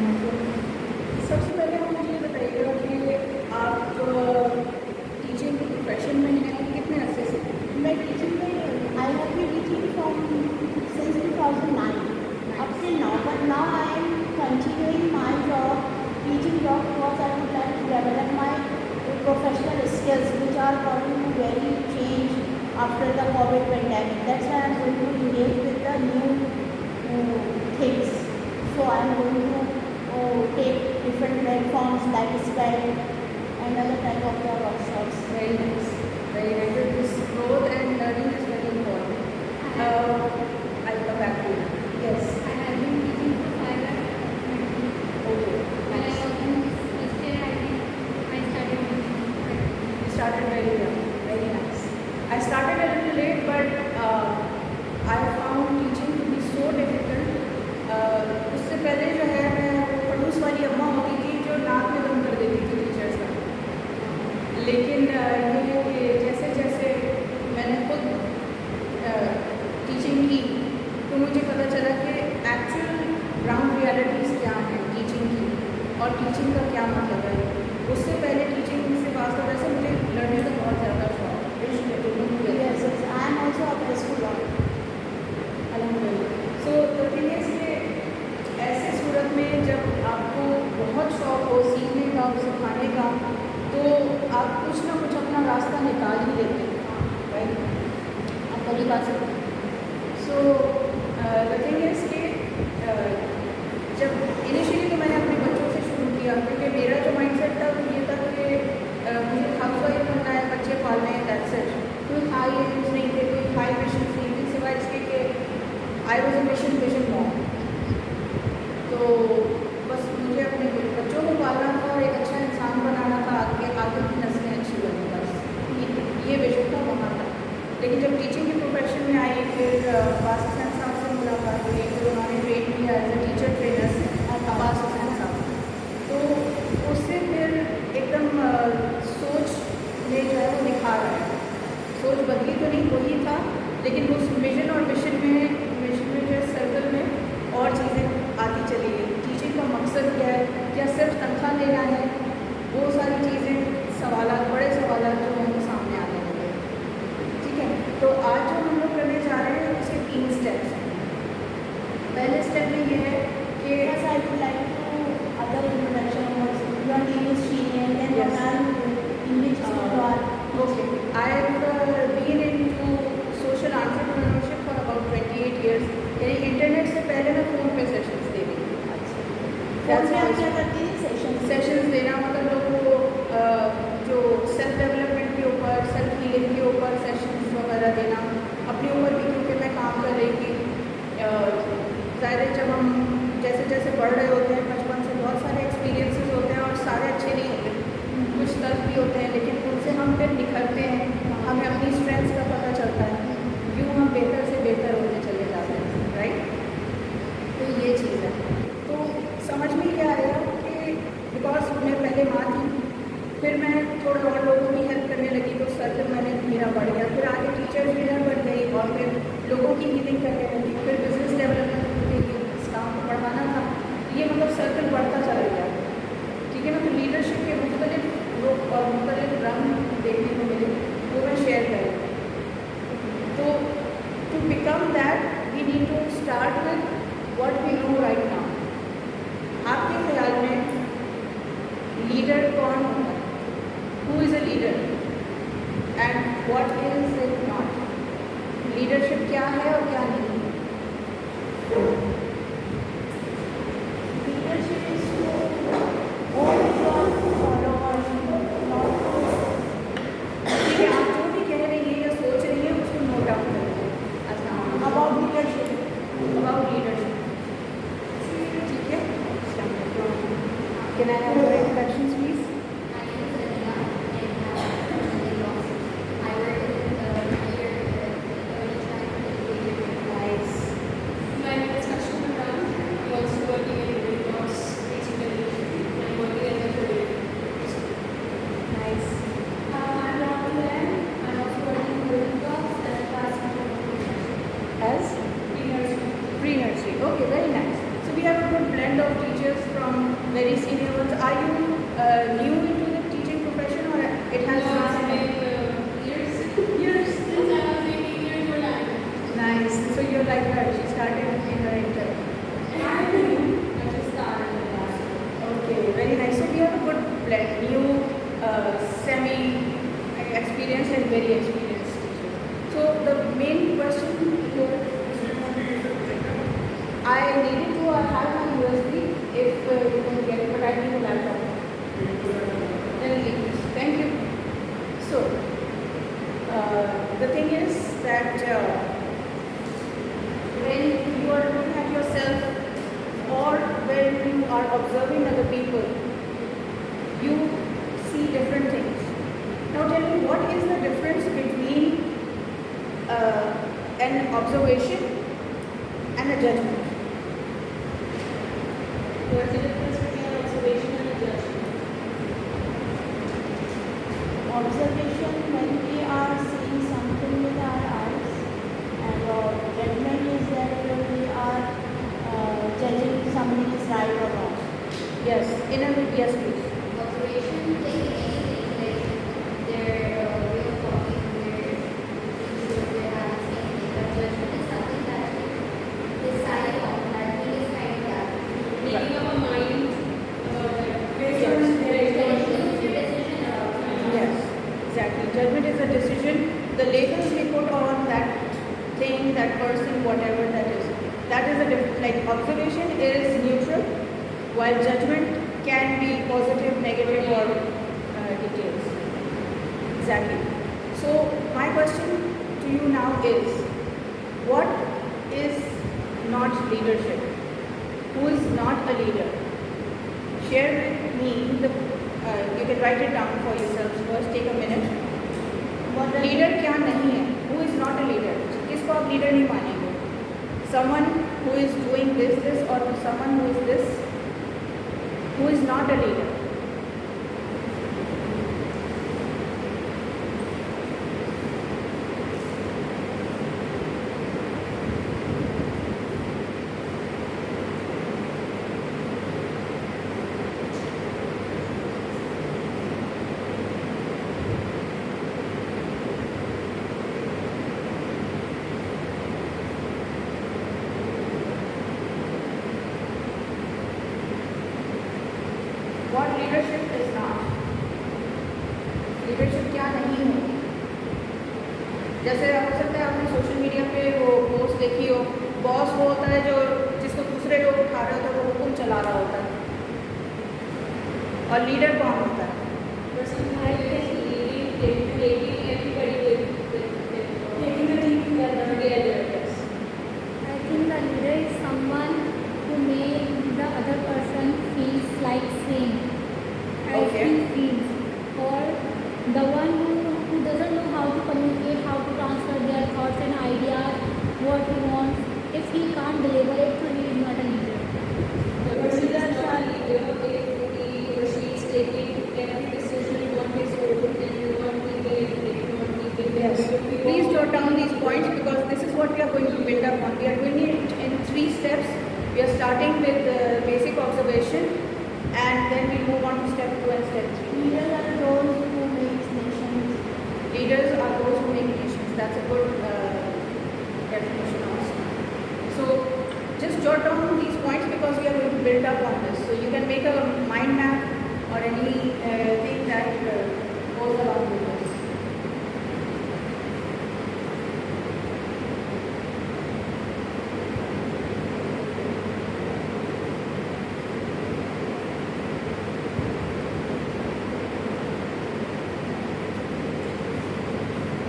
सबसे पहले आप मुझे ये बताइएगा कि आप टीचिंग के प्रोफेशन में हैं कितने अरसे से? मैं टीचिंग में I have been teaching from since 2009 up till now, but now I am continuing my job, teaching job, because I would like to develop my professional skills which are going to very change after the COVID pandemic. That's why I am going to engage with the new things. So I am going to take different platforms like Skype and other type of the workshops. Very nice. Very nice. This growth and learning is very important. I'll come back to you. Yes. I have been teaching for 5 years. Okay. When I Nice. was in first year, I started teaching. You started very young. Very nice. I started a little late, but I found teaching to be so difficult. उससे पहले जो है मैं पड़ोस वाली अम्मा होती थी जो नाक में दम कर देती थी टीचर्स का। लेकिन ये है कि जैसे जैसे मैंने खुद टीचिंग की तो मुझे पता चला कि एक्चुअल ग्राउंड रियलिटीज़ क्या हैं टीचिंग की और टीचिंग का क्या मतलब है। उससे पहले टीचिंग से वास्तव वैसे मुझे लर्निंग का बहुत ज़्यादा शौक है। Yes, yes. I am also a preschool learner. अलहमदिल्ला। सो द थिंग इज कि ऐसे सूरत में जब आपको बहुत शौक हो सीखने का और सिखाने का तो आप कुछ ना कुछ अपना रास्ता निकाल ही लेते हैं, राइट? आप पहली बात से सो द थिंग इज कि जब इनिशियली तो मैंने अपने बच्चों से शुरू किया क्योंकि मेरा जो माइंडसेट था वो ये था कि मुझे हाउसवाइफ बनना है, बच्चे पालने हैं, दैट्स इट। कोई हाई एम्स नहीं थे, कोई हाई मिशन नहीं थी सिवाय इसके कि I was a mission vision mom. तो बस मुझे अपने बच्चों को पालना था और एक अच्छा इंसान बनाना था, आगे की नस्लें अच्छी बनी, बस ये विजन था, वहाँ था। लेकिन जब टीचिंग के प्रोफेशन में आई फिर अब्बास हुसैन साहब से मुलाकात हुई, फिर उन्होंने ट्रेन किया एज ए टीचर ट्रेनर से अब्बास हुसैन साहब। तो उससे फिर एकदम सोच में जो है वो निखार आया। सोच बदली तो नहीं, वही था, लेकिन उस विजन और मिशन में जो है सर्कल में और चीज़ें आती चली गई। टीचिंग का मकसद क्या है, क्या सिर्फ तनख्वाह लेना है, वो सारी चीज़ें सवालात, बड़े सवालात जो हैं वो सामने आने लगे। ठीक है, तो आज जो हम लोग करने जा रहे हैं उसके 3 स्टेप्स हैं। पहले स्टेप में ये है कि Yes, I would like to other introduction was your name is Sheeny and then Yes. what are you, in which school you are? Okay, I've been into social entrepreneurship for about 28 years. यानी internet से पहले मैं phone पे sessions दे रही थी। कौन से आप क्या करती हैं सेशन? सेशंस देना मतलब लोगों को जो सेल्फ डेवलपमेंट के ऊपर, सेल्फ हीलिंग के ऊपर सेशंस वगैरह देना। अपने ऊपर भी क्योंकि मैं काम कर रही थी, ज़ाहिर है जब हम जैसे जैसे बढ़ रहे होते हैं बचपन से बहुत सारे एक्सपीरियंसेस होते हैं और सारे अच्छे नहीं होते, कुछ तर्क भी होते हैं, लेकिन उनसे हम फिर निखरते हैं, हमें अपनी स्ट्रेंथ्स का पता चलता है, यूँ हम बेहतर से बेहतर होते चले जाते हैं, राइट? तो ये चीज़ है। तो समझ में क्या आया कि बिकॉज मैं पहले माँ थी, फिर मैं थोड़ा और लोगों की हेल्प करने लगी तो सर्कल मैंने मेरा बढ़ गया, फिर आगे टीचर ट्रेनर बन गई और फिर लोगों की हीलिंग करने लगी, फिर बिजनेस डेवलपमेंट काम को बढ़ाना था, ये मतलब सर्कल बढ़ता चला गया। ठीक है ना, तो लीडरशिप के मुख्तलिफ रूप और मुख्तलिफ रंग देखने को मिले, वो मैं शेयर करूँ। तो to become that we need to start with what we know right now. आपके ख्याल में लीडर कौन होता है? Who is a leader and what is it not? Leadership क्या है और क्या नहीं है? Leadership is to own your followers, not ठीक है, आप जो भी कह रही हैं या सोच रही हैं उसको नोट डाउन करिए। अच्छा, about leadership. अबाउट लीडरशिप, ठीक है। Can I have your introductions please? My name is Adina and I work in the early childhood. Nice. My name is Ashwin Ram. I'm also working in Red Cross teaching education. I'm working as a career. Nice. I'm Rahul and I'm also working in Red Cross as a class teacher. Age In nursery. Pre nursery, okay, very nice. So we have a good blend of teachers from very senior ones. Are you new into the teaching profession, or it has been Years years? since I was 18 years old. Nice. So you're like her. She started in her intern. I just started the last year. Okay, very nice. So we have a good blend. New, semi-experienced and very experienced teachers. So the main question here, I needed to have my USB if you can get it, but I need a laptop. Then leave this. Thank you. So the thing is that when you are looking at yourself or when you are observing other people, you see different things. Now tell me, what is the difference between an observation and a judgment? What's the difference between an observation and a judgment? Observation, when we are seeing something with our eyes, and judgment is that when we are judging something is right or wrong. Yes, in a yes, please. Observation, taking anything like their way of talking, their habits, anything. But judgment is something that we decide on, that we decide that. Making up a mind about it. Based Yes. on their Choose intentions. your decision about it. Yes, exactly. Judgment is a decision. The labels we put on that thing, that person, whatever that is a different. Like observation is neutral, while judgment can be positive, negative, or details. Exactly. So my question to you now is, what is not leadership? Who is not a leader? Share with me the. You can write it down for yourselves first. Take a minute. Leader क्या नहीं है? Who is not a leader? किसको आप leader नहीं मानेंगे? Someone who is doing this, or someone who is this, who is not a leader? What leadership is not? Leadership क्या नहीं है? जैसे हो सकता है आपने सोशल मीडिया पे वो पोस्ट देखी हो, बॉस वो होता है जो जिसको दूसरे लोग उठा रहे होते हैं, वो हुक्म चला रहा होता है, और लीडर कौन होता है? Person who is taking everybody with taking the team together. Yes. I think the leader is someone who makes the other person feels like same as Okay. he feels, or the one who doesn't know how to communicate, how to transfer their thoughts and ideas, what he wants. If he can't deliver it, so he is not a leader. The person is not a leader if he or she is taking every decision on his own and not keeping it. Yes. Please jot down these points, because this is what we are going to build up on. We are doing it in 3 steps. We are starting with basic observation, and then we move on to step 2 and step 3. Leaders are those who make nations. Leaders are those who make nations. That's a good definition also. So just jot down these points, because we are going to build up on this. So you can make a mind map or any thing that goes along with this.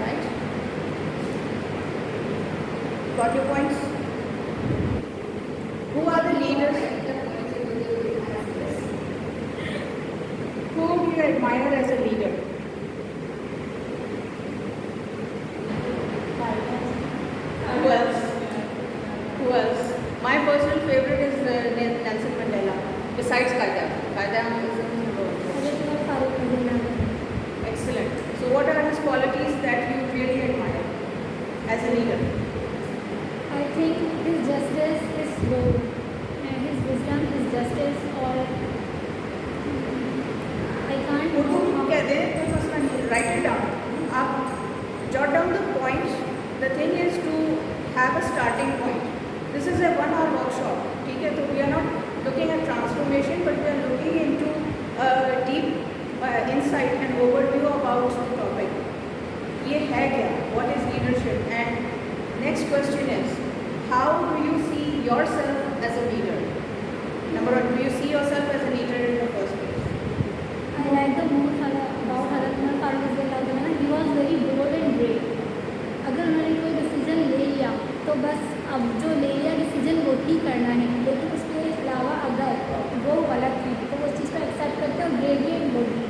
Right? Got your points? Who are the leaders? Who do you admire as a leader? Who else? Who else? My personal favorite is Nelson Mandela. Besides Qaeda. Qaeda is excellent. So what are his qualities that you really admire as a leader? I think his justice is slow, and his wisdom is insight and overview about the topic. ये है क्या? What is leadership? And next question is, how do you see yourself as a leader? Number one, do you see yourself as a leader in the first place? I like the most about Hazrat Umar Farooq रज़ियल्लाहु अन्हु ना, he was very bold and brave. अगर उन्होंने कोई decision ले लिया तो बस अब जो ले लिया डिसीजन वो ही करना है, लेकिन उसके अलावा अगर वो गलत है तो वो उस चीज़ को एक्सेप्ट करते हैं और ब्रेवली एंड बोल्डली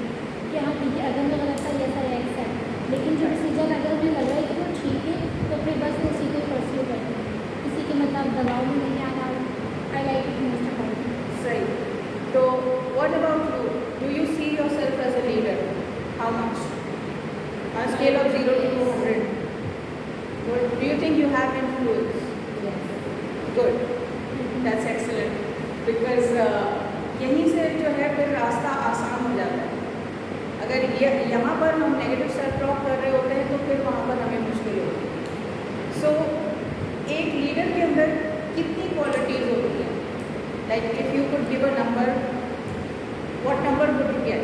कि हाँ ठीक है, अगर मैं गलत था यस आई एक्सेप्ट, लेकिन जो डिसीजन अगर उन्हें लग रहा है कि वो ठीक है तो फिर बस वो उसी को परस्यू करते हैं, किसी के मतलब दबाव में नहीं आना. I like it most about. सही. तो what about you? Do you see yourself as a leader? How much? On a scale of 0 to 200. What, do you think you have influence? Good. That's excellent. Because यहीं से जो है फिर रास्ता आसान हो जाता है. अगर ये यहाँ पर हम नेगेटिव सेल्फ टॉक कर रहे होते हैं तो फिर वहाँ पर हमें मुश्किल होती है. सो एक लीडर के अंदर कितनी क्वालिटीज़ होती हैं? Like if you could give a number, what number would you get?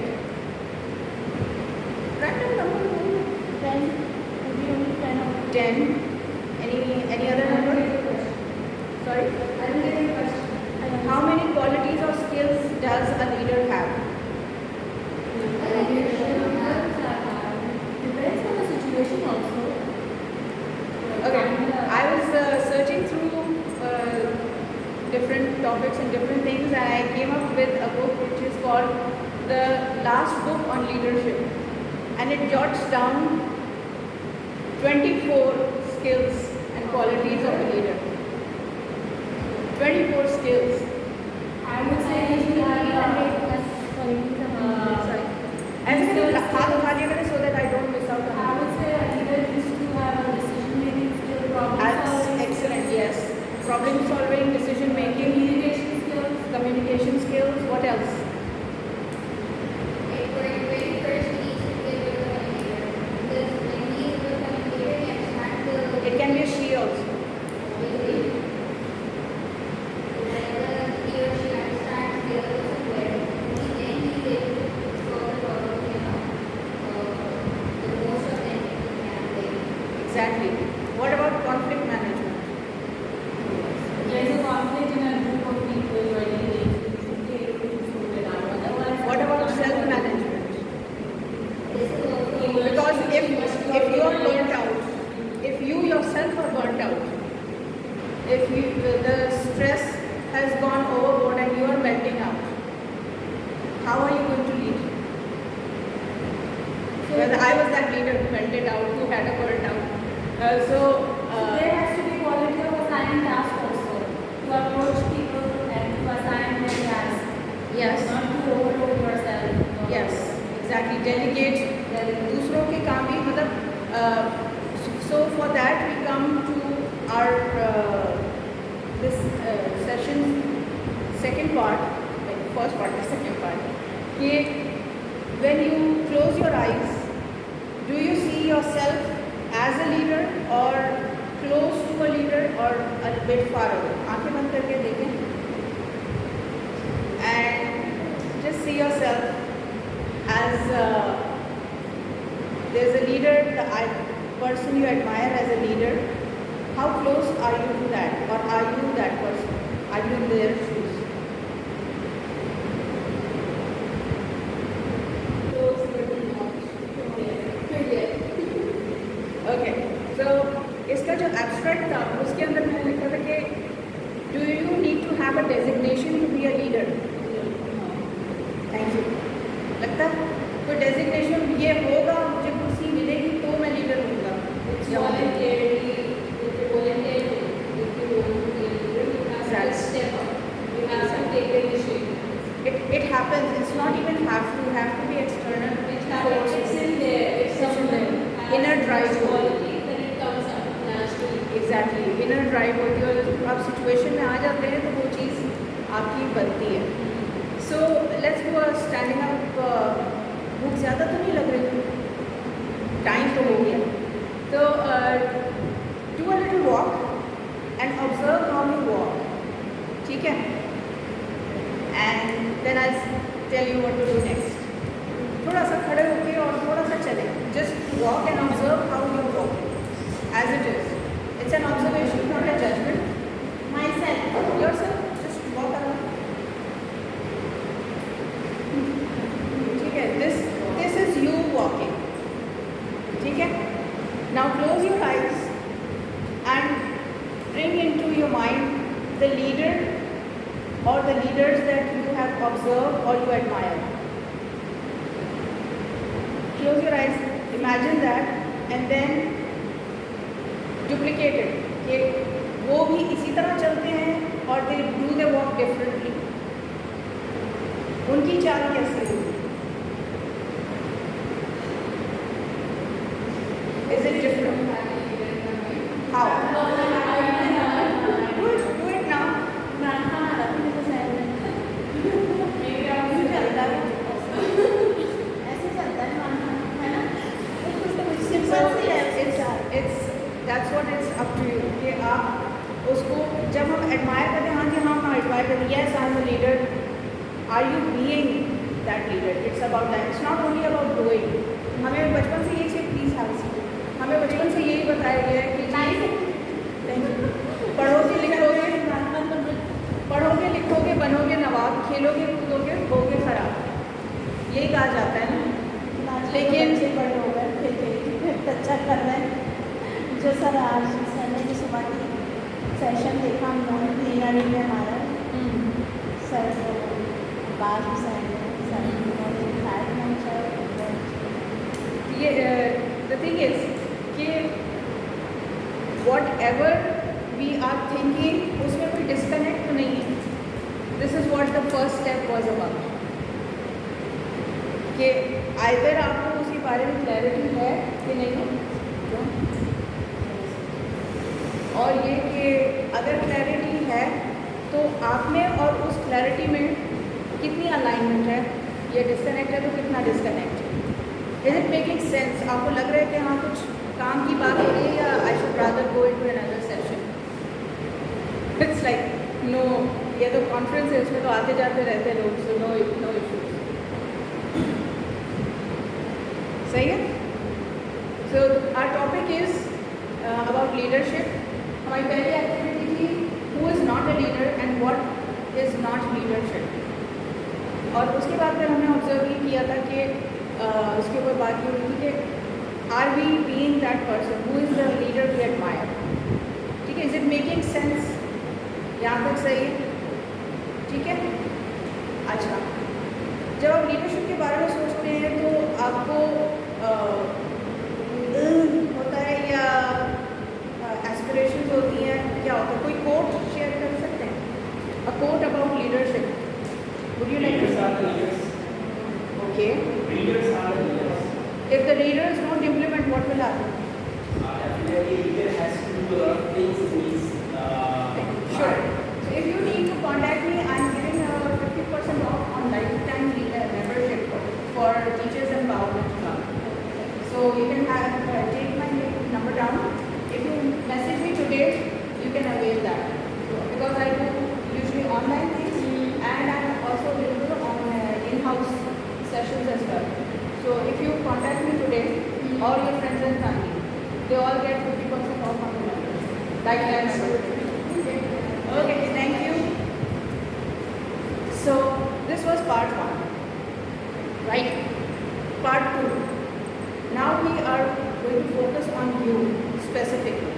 Random number. 10, maybe only 10 or 10. Any other number? Sorry. I don't get the question. How many qualities or skills does a leader have? Depends on the situation also. Okay. I was searching through different topics and different things, and I came up with a book which is called The Last Book on Leadership, and it jots down 24 skills and qualities of a leader. 24 skills. I would say if you have Sorry. And हाथ उठा लिया करें so that I don't miss out I on would say a leader needs to have a decision-making skill, problem That's solving, excellent, yes. Problem solving, decision making, communication skills. communication skills, what else? Like for your very first, you need to be a good communicator. Because when he is a good communicator, he understands the It can be a she also. Exactly. What about conflict management? There is a conflict in a group of people you are dealing with. You should be able to sort it out. Otherwise, What about self-management? Because Because if you are burnt out, if you yourself are burnt out, if you, the stress has gone overboard and you are melting out, how are you going to lead? Well, I was that leader who melted out, who had a burnt out. there has to be quality of assigning tasks also. To approach people and to assign them tasks. Yes. Not to overload yourself. Yes, exactly. Delegate. दूसरों के काम भी मतलब so for that we come to our this session second part, like first part and second part. कि when you close your eyes, do you see yourself as a leader or close to a leader or a bit far away? आंखें बंद करके देखें and just see yourself as there's a leader, the person you admire as a leader. How close are you to that, or are you that person? Are you in their shoes? Okay. So इसका जो abstract था उसके अंदर मैंने लिखा था कि do you need to have a designation to be a leader? Thank you. लगता है कोई डेजिग्नेशन ये होगा, मुझे कुर्सी मिलेगी तो मैं लीडर होऊंगा. It's voluntarily, if you volunteer, if you want to be a leader, you have to Exactly. step up. You have to take the initiative. It happens. It's not even have to be external. It's in there. If It's in someone there. has Inner drive. quality, then it comes up naturally. Exactly. Inner drive होती है और आप situation में आ जाते हैं तो वो चीज़ आपकी बनती है. So let's go standing up. भूख ज़्यादा तो नहीं लग रही? टाइम तो हो गया. So do a little walk and observe how you walk. ठीक है? And then I'll tell you what to do next. थोड़ा सा खड़े हो just walk and observe how you're walking as it is. It's an observation, not a judgment. Myself. Yourself, just walk around. ठीक है, this is you walking. ठीक है? Now close your eyes and bring into your mind the leader or the leaders that you have observed or you admire. Close your eyes, imagine that and then duplicate it. कि वो भी इसी तरह चलते हैं और they do their walk differently. उनकी चाल कैसी होगी? Is it different? How? Do it now. ऐसे चलता है ना? सिंपल सी है। That's what it's up to you. कि आप उसको जब हम एडमायर करते हैं, हाँ जी हम एडमायर करते हैं, yes I am a leader. Are you being that leader? It's about that. It's not only about doing. हमें बचपन से यही चीज़ प्लीज हमें बचपन से यही बताया गया है कि पढ़ोगे लिखोगे बनोगे नवाब, खेलोगे कूदोगे होगे खराब, यही कहा जाता है ना। लेकिन बच्चे बड़े हो गए फिर अच्छा कर रहे हैं। जो सर आज सर ने जो सुबह की सेशन देखा हम लोगों ने प्लेनरी में हमारा सर बात सर उन्होंने ये द थिंग इज कि whatever we are thinking उसमें कोई डिस्कनेक्ट तो नहीं है। This is what the first step was about कि आइदर आपको उसके बारे में क्लैरिटी है कि नहीं, और ये कि अगर क्लैरिटी है तो आप में और उस क्लैरिटी में कितनी अलाइनमेंट है, या डिस्कनेक्ट है तो कितना डिस्कनेक्ट है। Is it making sense? आपको लग रहा है कि हाँ कुछ काम की बात हो रही है या I should rather go into another session? It's like no, ये तो कॉन्फ्रेंस है, उसमें तो आते जाते रहते हैं लोग, सो नो इश्यूज। सही है? So our topic is about leadership. हमारी पहली एक्टिविटी थी who is not a leader and what is not leadership, और उसके बाद फिर हमने ऑब्जर्व ये किया था कि उसके ऊपर बात की हुई थी कि are we being that person who is the leader we admire. ठीक है, इज इट मेकिंग सेंस? यहाँ तक सही है? ठीक है। अच्छा, जब आप लीडरशिप के बारे में सोचते हैं तो आपको होता है या एस्पिरेशंस होती हैं, क्या होता है? कोई कोट शेयर कर सकते हैं? A quote about leadership, would you like to? Okay. Readers are the leaders. If the readers don't implement, what will happen? Definitely, leader has to do a lot of things in his Sure. So if you need to contact me, I am giving a 50% off on lifetime membership for teachers empowerment club. So you can have take my number down. If you message me today, you can avail that because I do usually online things and I am also available on in-house sessions as well. So if you contact me today or your friends and family, they all get 50% off on the membership. Lifetime membership. Okay, thank you. So this was part 1, right? Part 2. Now we are going to focus on you specifically.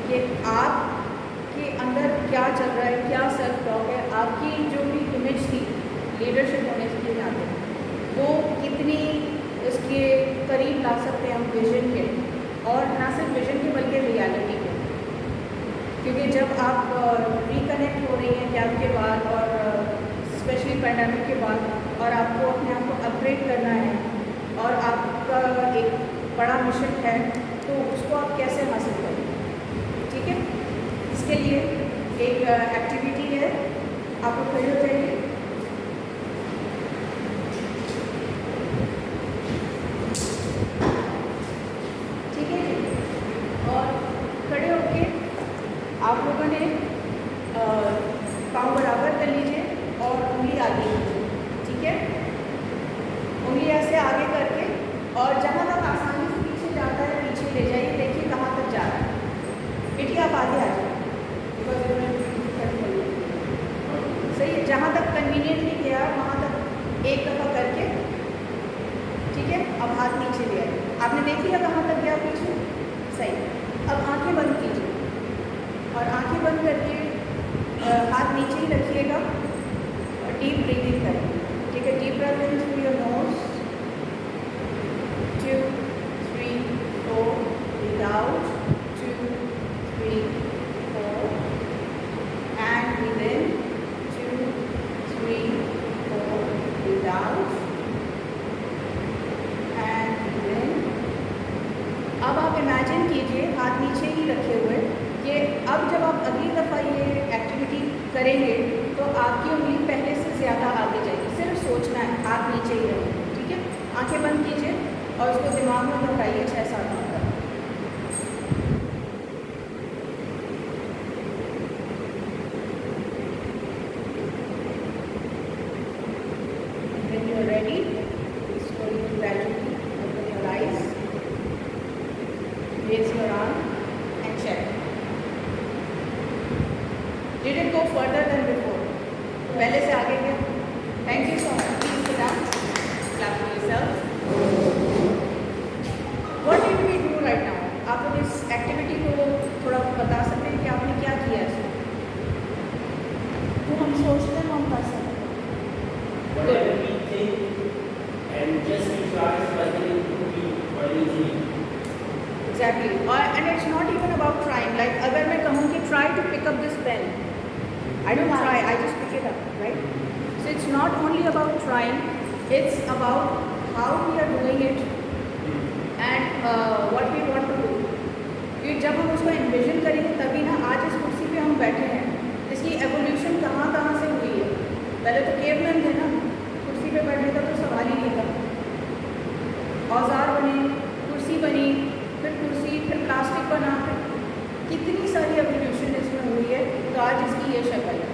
कि आपके अंदर क्या चल रहा है, क्या self talk है, आपकी जो भी इमेज थी लीडरशिप होने के नाते वो कितनी इसके करीब ला सकते हैं हम विजन के, और ना सिर्फ विजन के बल्कि रियलिटी के। क्योंकि जब आप रिकनेक्ट हो रही हैं कैब के बाद और स्पेशली पैंडेमिक के बाद, और आपको अपने आप को अपग्रेड करना है और आपका एक बड़ा मिशन है, तो उसको आप कैसे हासिल करेंगे? ठीक है, इसके लिए एक एक्टिविटी है, आपको खड़े हो जाइए। ठीक है जी, और खड़े होके आप लोगों ने पाँव बराबर कर लीजिए और उंगली आगे लीजिए। ठीक है, उंगली ऐसे आगे करके, और जहाँ कन्वीनियंटली गया वहाँ तक एक दफ़ा करके, ठीक है, अब हाथ नीचे ले आए। आपने देख लिया कहाँ तक गया पीछे, सही। अब आंखें बंद कीजिए और आंखें बंद करके हाथ नीचे ही रखिएगा और डीप ब्रीदिंग करें, ठीक है। Deep breath in through your nose, 2, 3, 4, breathe out, 2, 3, 4, and breathe in, 2, 3, 4, breathe out, and breathe in। अब आप इमेजिन कीजिए हाथ नीचे ही रखे हुए कि अब जब आप अगली दफ़ा ये एक्टिविटी करेंगे तो आपकी उंगली पहले से ज़्यादा आगे जाएगी। सिर्फ सोचना है, हाथ नीचे ही रहेंगे, ठीक है। आंखें बंद कीजिए और उसको दिमाग में दोहराइए 6-7 बार। When you are ready, slowly and gradually open your eyes, raise your arm and check. Did it go further than before? पहले से आगे गया? Thank you so much. Please sit down. Clap for yourself. What did we do right now? आप लोग इस activity को थोड़ा बता सकते हैं कि आपने क्या किया है इसमें? जो हम सोचते हैं वो हम कर सकते हैं। Whatever we think and just we try something to be very easy. Exactly. And it's not even about trying. Like अगर मैं कहूँ कि try to pick up this pen, I don't try. I just pick it up, right? So it's not only about trying. It's about how we are doing it and what we want to do. क्योंकि जब हम उसको envision करेंगे तभी ना आज इस कुर्सी पे हम बैठे हैं, इसकी evolution कहाँ से हुई है। पहले तो केवमैन थे ना, कुर्सी पे बैठने का तो सवाल ही नहीं था। औजार बने, कुर्सी बनी, फिर कुर्सी, फिर प्लास्टिक बना, फिर कितनी सारी एवोल्यूशन इसमें हुई है, तो आज इसकी ये शक्ल है,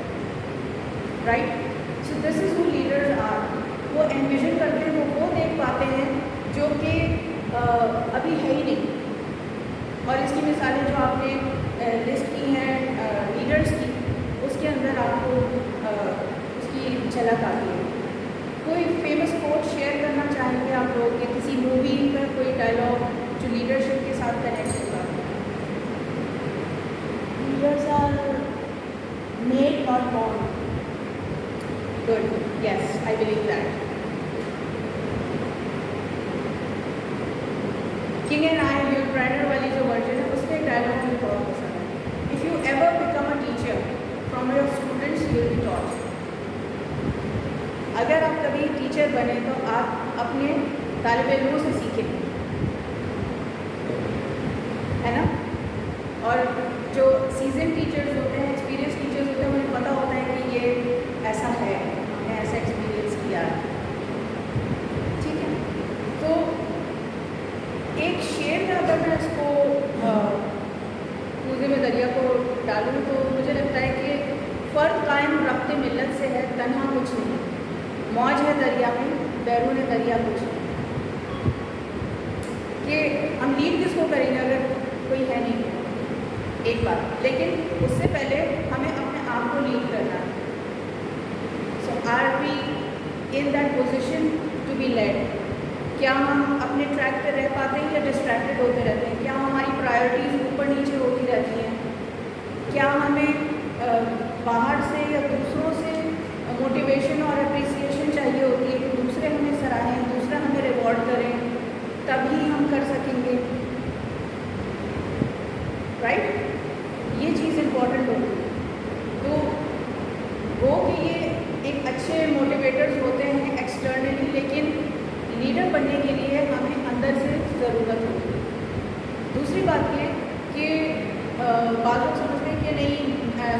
right. So this is who leaders are. वो एनविजन करते हैं, वो देख पाते हैं जो कि अभी है ही नहीं। और इसकी मिसालें जो आपने लिस्ट की हैं लीडर्स की, उसके अंदर आपको उसकी झलक आती है। कोई फेमस कोट शेयर करना चाहेंगे आप लोग, या किसी मूवी का कोई डायलॉग जो लीडरशिप के साथ कनेक्ट होगा? Leaders are made, not born. Good. Yes, I believe that. King and I, Yul Brynner वाली जो वर्जन है, उसमें एक डायलॉग मुझे बहुत पसंद है। If you ever become a teacher, from your students you will be taught. अगर आप कभी टीचर बने तो आप अपने तालिब इल्मों से सीखें, है ना। और जो सीजन टीचर्स होते हैं, एक्सपीरियंस टीचर्स होते हैं, उन्हें पता होता है कि ये ऐसा है, हमने ऐसा एक्सपीरियंस किया है, ठीक है। तो एक शेर में अगर मैं इसको कूजे में दरिया को डालूँ तो मुझे लगता है कि फ़र्क कायम रब्ते मिल्लत से है, तन्हा कुछ नहीं, मौज है दरिया में, बैरून दरिया कुछ नहीं। कि हम लीड किसको करेंगे अगर कोई है नहीं, एक बात। लेकिन उससे पहले हमें अपने आप को लीड करना है। So are we in that position to be led? क्या हम अपने ट्रैक पे रह पाते हैं या डिस्ट्रैक्टेड होते रहते हैं? क्या हमारी प्रायोरिटीज़ ऊपर नीचे होती रहती हैं? क्या हमें बाहर से या दूसरों से मोटिवेशन और अप्रिसिएशन चाहिए होती है कि दूसरे हमें सराहें, दूसरा हमें रिवॉर्ड करें, तभी हम कर सकेंगे, राइट? ये चीज़ इम्पॉर्टेंट होती है। तो वो कि ये एक अच्छे मोटिवेटर्स होते हैं एक्सटर्नली, लेकिन लीडर बनने के लिए हमें अंदर से ज़रूरत होती है। दूसरी बात ये कि बाद लोग समझते हैं कि नहीं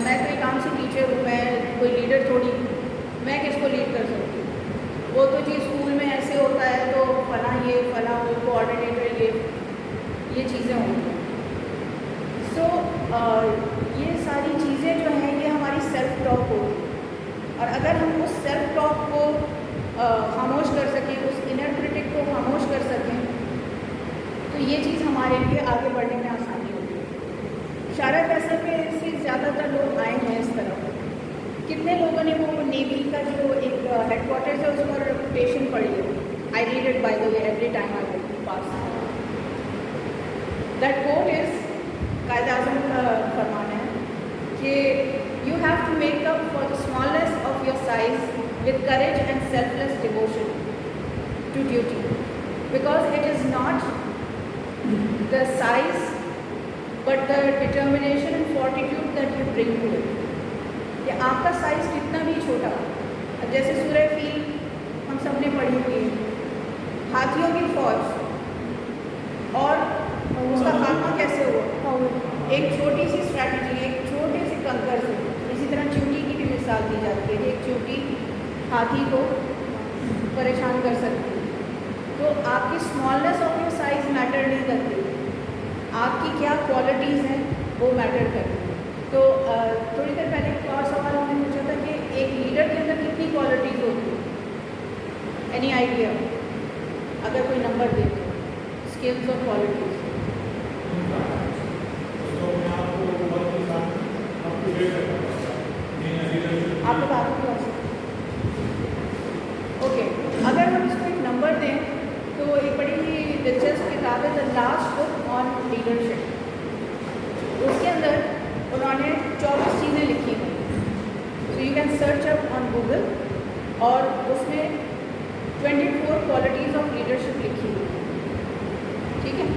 मैं कोई काम से टीचर हूँ, मैं कोई लीडर थोड़ी, मैं किसको लीड कर सकती हूँ। वो तो जी स्कूल में ऐसे होता है तो फला ये फला वो कोऑर्डिनेटर ये चीज़ें होंगी। सो ये सारी चीज़ें जो हैं ये हमारी सेल्फ टॉक होगी, और अगर हम उस सेल्फ टॉक को खामोश कर सकें, उस इनर क्रिटिक को खामोश कर सकें, तो ये चीज़ हमारे लिए आगे बढ़ने में आसानी होगी। शायरा फैसल पे से ज़्यादातर लोग आए हैं इस तरफ। कितने लोगों ने वो नेवी का जो करोगे every time I will pass. That quote is Quaid Azam का फरमान है कि you have to make up for the smallness of your size with courage and selfless devotion to duty, because it is not the size but the determination and fortitude that you bring to it. कि आपका size कितना भी छोटा, अब जैसे सूरह feel हम सब ने पढ़ी हुई है, हाथियों की फौज और उसका खात्मा कैसे हुआ, एक छोटी सी स्ट्रैटेजी, एक छोटे से कंकर से। इसी तरह चींटी की भी मिसाल दी जाती है, एक चींटी हाथी को परेशान कर सकती है। तो आपकी smallness of your size matter नहीं करती, आपकी क्या क्वालिटीज़ हैं वो मैटर करती है। तो थोड़ी देर पहले एक और सवाल हमने पूछा था कि एक लीडर के अंदर कितनी क्वालिटीज़ होती है, एनी आइडिया? अगर कोई नंबर दे तो स्किल्स और क्वालिटीज़। आपको बात की ओके, अगर हम इसको एक नंबर दें तो एक बड़ी ही दिलचस्प किताब है the last book on leadership. उसके अंदर उन्होंने 24 चीज़ें लिखी हैं, so you can search up on Google, और उसमें 24 क्वालिटीज़ ऑफ लीडरशिप लिखी हुई है। ठीक है,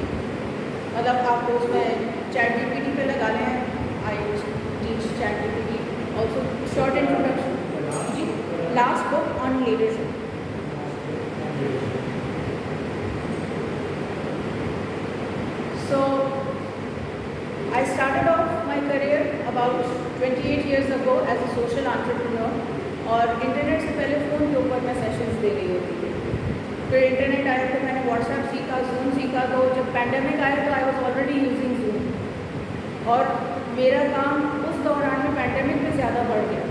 मतलब आपको उसमें चैट जीपीटी पे लगा लें, I teach chat GPT also short introduction जी, last book on leadership. So I started off my career about 28 years ago as a social entrepreneur, और इंटरनेट से पहले फ़ोन के ऊपर मैं सेशंस दे रही होती थी। फिर इंटरनेट आया तो मैंने व्हाट्सएप सीखा, जूम सीखा, तो जब पैंडेमिक आया तो I was already using zoom, और मेरा काम उस दौरान में पैंडेमिक में ज़्यादा बढ़ गया,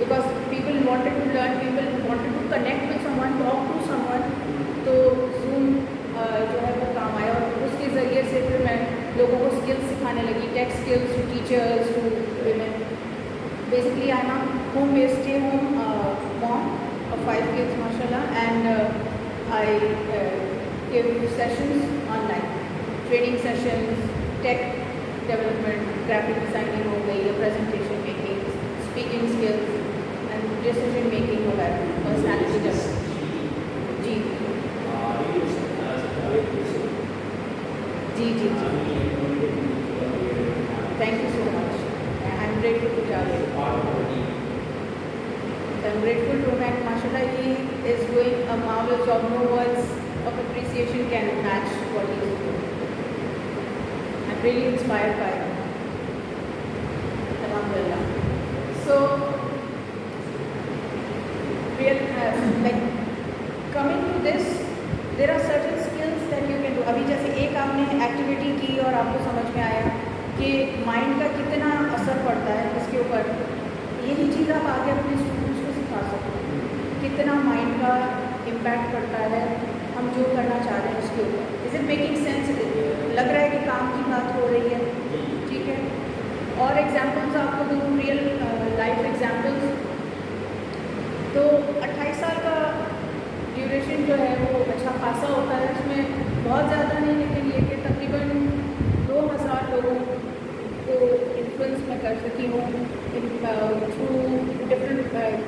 because people wanted to learn, people wanted to connect with someone, talk to someone, तो जूम जो है वो काम आया, और उसके ज़रिए से फिर मैं लोगों को स्किल्स सिखाने लगी, tech skills to teachers to women. Basically I am home based, stay home mom of 5 kids mashallah, and I give sessions online, training sessions, tech development, graphic designing हो गई है, presentation making, speaking skills and decision making वगैरह, personality development। Ji ji ji ji, thank you so much, I am grateful to Javed। I'm grateful to him, mashallah, he is doing a marvelous job. No words of appreciation can match what he is doing. I'm really inspired by him. Alhamdulillah. So, like coming to this, there are certain skills that you can do. अभी जैसे एक आपने activity की और आपको समझ में आया कि माइंड का कितना असर पड़ता है इसके ऊपर, यही चीज़ आप आगे अपने स्टूडेंट्स को सिखा सकते हैं, कितना माइंड का इम्पैक्ट पड़ता है हम जो करना चाह रहे हैं उसके ऊपर। Is it making sense? लग रहा है कि काम की बात हो रही है? ठीक है, और एग्जांपल्स आपको दूँ, रियल लाइफ एग्जांपल्स। तो 28 साल का ड्यूरेशन जो है वो अच्छा खासा होता है, उसमें बहुत ज़्यादा नहीं, लेकिन ये कि तकरीबन 2000 लोगों को इन्फ्लुएंस मैं कर सकी हूँ through different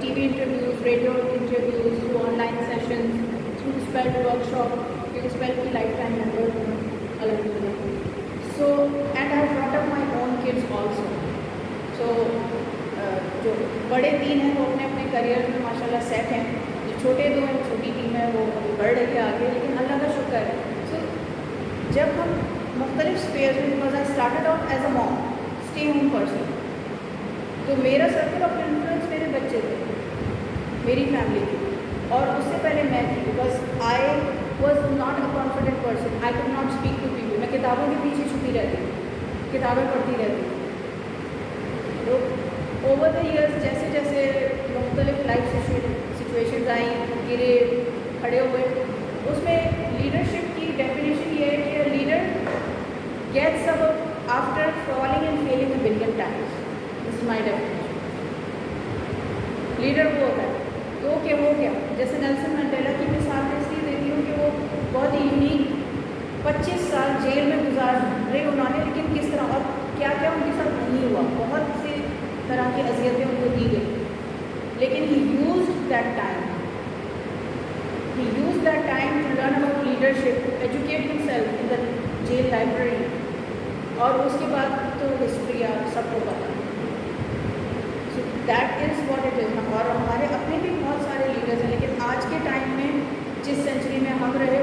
TV interviews, radio interviews, through online sessions, through SPELD workshop, क्योंकि स्पेल्ड की लाइफ टाइम मेंबर हूँ अलहमदुलिल्लाह। So and I brought up my own kids also. So जो बड़े 3 हैं वो अपने अपने करियर में माशाल्लाह सेट हैं, जो छोटे 2 हैं, छोटी टीम है, वो बढ़ रही है आगे, लेकिन अल्लाह का शुक्र है। सो जब हम मुख्तलिफ स्पेयर में, because I started off as a mom, stay home person, तो मेरा सर्कल ऑफ इन्फ्लुएंस मेरे बच्चे थे, मेरी फैमिली थी, और उससे पहले मैं थी, because I was not a confident person, I could not speak to people. मैं किताबों के पीछे छुपी रहती थी, किताबें पढ़ती रहती थी। तो ओवर द ईयर्स जैसे जैसे मुख्तलिफ लाइफ सिचुएशंस आई, गिरे, खड़े हुए, उसमें लीडरशिप की डेफिनेशन ये है कि leader gets up after falling and failing a billion times. This is my definition. Leader वो होता है तो क्या हो गया, जैसे नेल्सन मंडेला की मिसाल मैं इसलिए देती हूँ कि वो बहुत ही यूनिक 25 साल जेल में गुजारे उन्होंने, लेकिन किस तरह और क्या क्या उनके साथ नहीं हुआ, बहुत सी तरह की अजियतें उनको दी गई, लेकिन he used that time to learn about leadership, educate himself in the jail library, और उसके बाद तो हिस्ट्री आप सबको पता है। So that is what it is. और हमारे अपने भी बहुत सारे लीडर्स हैं, लेकिन आज के टाइम में जिस सेंचुरी में हम रहे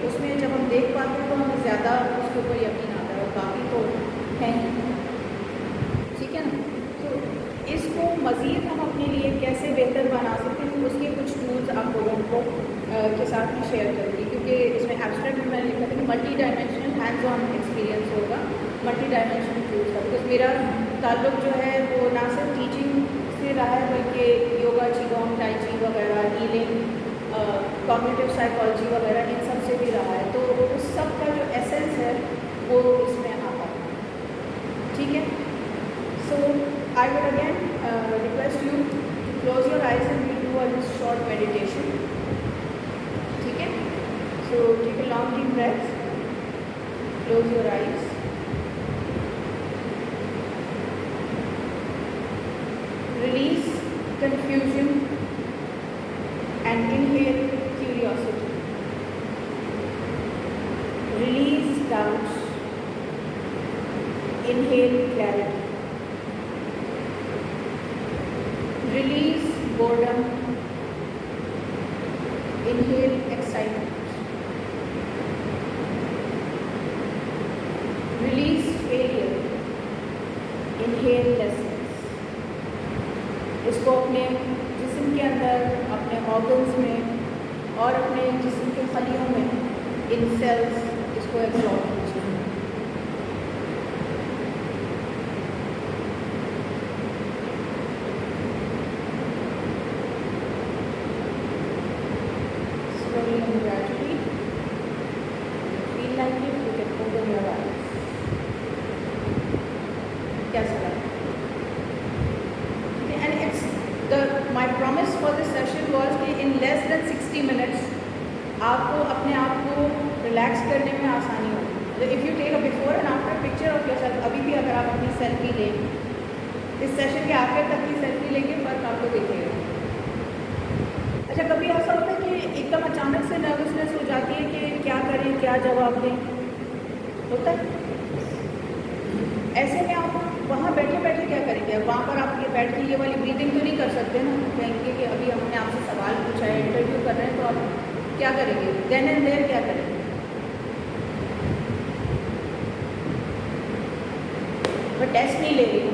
उसमें जब हम देख पाते हैं तो हमें ज़्यादा उसके ऊपर यकीन आता है, और बाकी तो हैं ही, ठीक है ना। तो इसको मज़ीद हम अपने लिए कैसे बेहतर बना सकते हैं, उसके कुछ टूल्स आप लोगों को के साथ में शेयर करूँगी, क्योंकि इसमें एब्स्ट्रैक्ट में मैंने लिखा था कि multi dimensional hands on experience होगा मल्टी डायमेंशनल टूल्स का, बिकॉज मेरा ताल्लुक जो है वो ना सिर्फ टीचिंग से रहा है, बल्कि योगा, qigong, tai chi वगैरह, हीलिंग, कॉग्निटिव साइकोलॉजी वगैरह, इन सब से भी रहा है। तो उस सब का जो एसेंस है वो इसमें आता है, ठीक है। So I will again request you to close your eyes and we do a short meditation, ठीक है। So take a long deep breath, close your eyes, release confusion and inhale curiosity. Release doubts, inhale clarity. Release boredom, inhale excitement. Release failure, inhale lessons. इसको अपने जिस्म के अंदर, अपने organs में और अपने जिस्म के खलियों में, इन सेल्स, इसको एब्जॉर्ब कीजिए। Slowly and gradually feel like you can open your eyes. कैसा लगा? My promise for this session was कि in less than 60 minutes आपको अपने आप को रिलैक्स करने में आसानी होगी। तो if you take a before and after picture of yourself, अभी भी अगर आप अपनी सेल्फी लें, इस सेशन के आखिर तक की सेल्फी लेंगे, फ़र्क आपको दिखेगा। अच्छा, कभी ऐसा होता है कि एकदम अचानक से नर्वसनेस हो जाती है कि क्या करें, क्या जवाब दें, होता है। ऐसे में आप वहाँ बैठे बैठे क्या करेंगे? वहाँ पर आप ये बैठ के ये वाली ब्रीदिंग तो नहीं कर सकते ना, कहेंगे कि अभी हमने आपसे सवाल पूछा है, इंटरव्यू कर रहे हैं, तो आप क्या करेंगे? देन एंड देयर क्या करेंगे? मैं टेस्ट नहीं ले रही हूँ।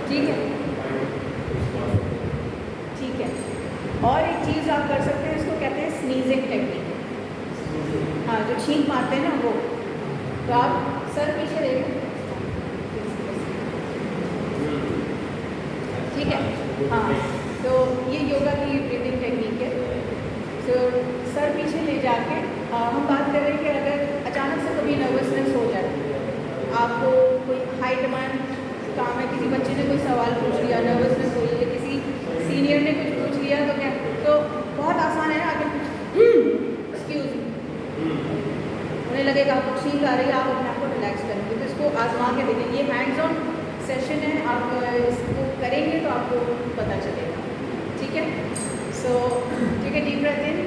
ठीक है, ठीक है। और एक चीज़ आप कर सकते हैं, इसको कहते हैं स्नीजिंग टेक्निक। हाँ, जो छींक मारते हैं ना वो, तो आप सर पीछे देखें, ठीक है। हाँ, तो ये योगा की ब्रीदिंग टेक्निक है। तो सर पीछे ले जाके हम बात कर रहे हैं कि अगर अचानक से कभी नर्वसनेस हो जाए, आपको कोई हाई डिमांड काम है, किसी बच्चे ने कोई सवाल पूछ लिया, नर्वसनेस हो रही है, किसी सीनियर ने कुछ पूछ लिया, तो क्या, तो बहुत आसान है ना, अगर एक्सक्यूज उन्हें लगेगा आपको छींक आ रही है, आप अपने आप को रिलैक्स करेंगे। तो इसको आजमा के देखें, ये हैंड्स ऑन सेशन है, आप इसको करेंगे तो आपको पता चलेगा, ठीक है। सो ठीक है, डीप ब्रेथ इन,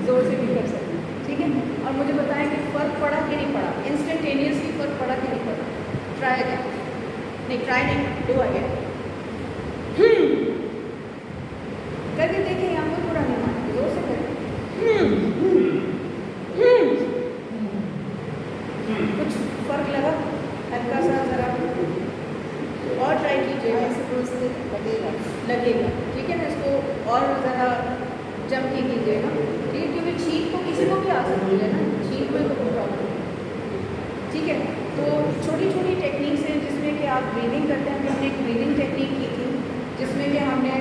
जोर से भी कर सकते हैं, ठीक है। और मुझे बताएं कि फ़र्क पड़ा कि नहीं पड़ा, इंस्टेंटेनियसली फ़र्क पड़ा कि नहीं पड़ा। ट्राई अगेन, नहीं ट्राई नहीं, डू अगेन, करके देखिए, यहाँ पर पूरा नहीं माना, जोर से करें। कुछ फ़र्क लगा? हल्का सा ज़रा और ट्राई कीजिएगा, ऐसे लगेगा, ठीक है ना। इसको और ज़रा जम के कीजिएगा, ठीक है, क्योंकि छींक को किसी को भी आ सकती है ना, छींक में तो कोई प्रॉब्लम नहीं, ठीक है। तो छोटी छोटी टेक्निक्स हैं जिसमें कि आप ब्रीदिंग करते हैं। हमने एक ब्रीदिंग टेक्निक की थी जिसमें कि हमने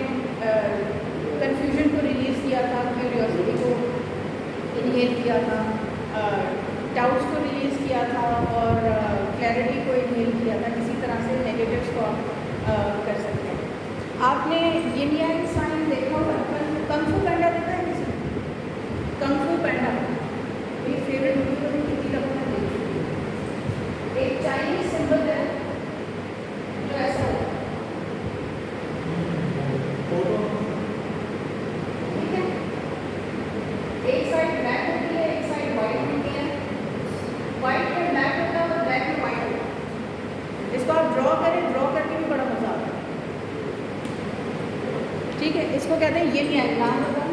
कन्फ्यूजन को रिलीज़ किया था, क्यूरियोसिटी को इनहेल किया था, डाउट्स को रिलीज़ किया था, और पॉलैरिटी को इनहेल किया था, किसी तरह से नेगेटिव्स को आप कर सकते हैं। आपने यिन यांग साइन देखा होगा, कंग फू पैंडा देखा है किसी ने? कंग फू पैंडा मेरी फेवरेट मूवी, तो मैं कितनी दफा देखी। एक चाइनीज सिंबल है जो ऐसा है, ठीक है? एक साइड ब्लैक होती है, एक साइड वाइट होती है। वाइट में ब्लैक होता है और ब्लैक में वाइट होता है। इसको आप ड्रॉ करें, ड्रॉ करके भी बड़ा मजा आता है, ठीक है? इसको कहते हैं यिन यांग। नाम बताओ।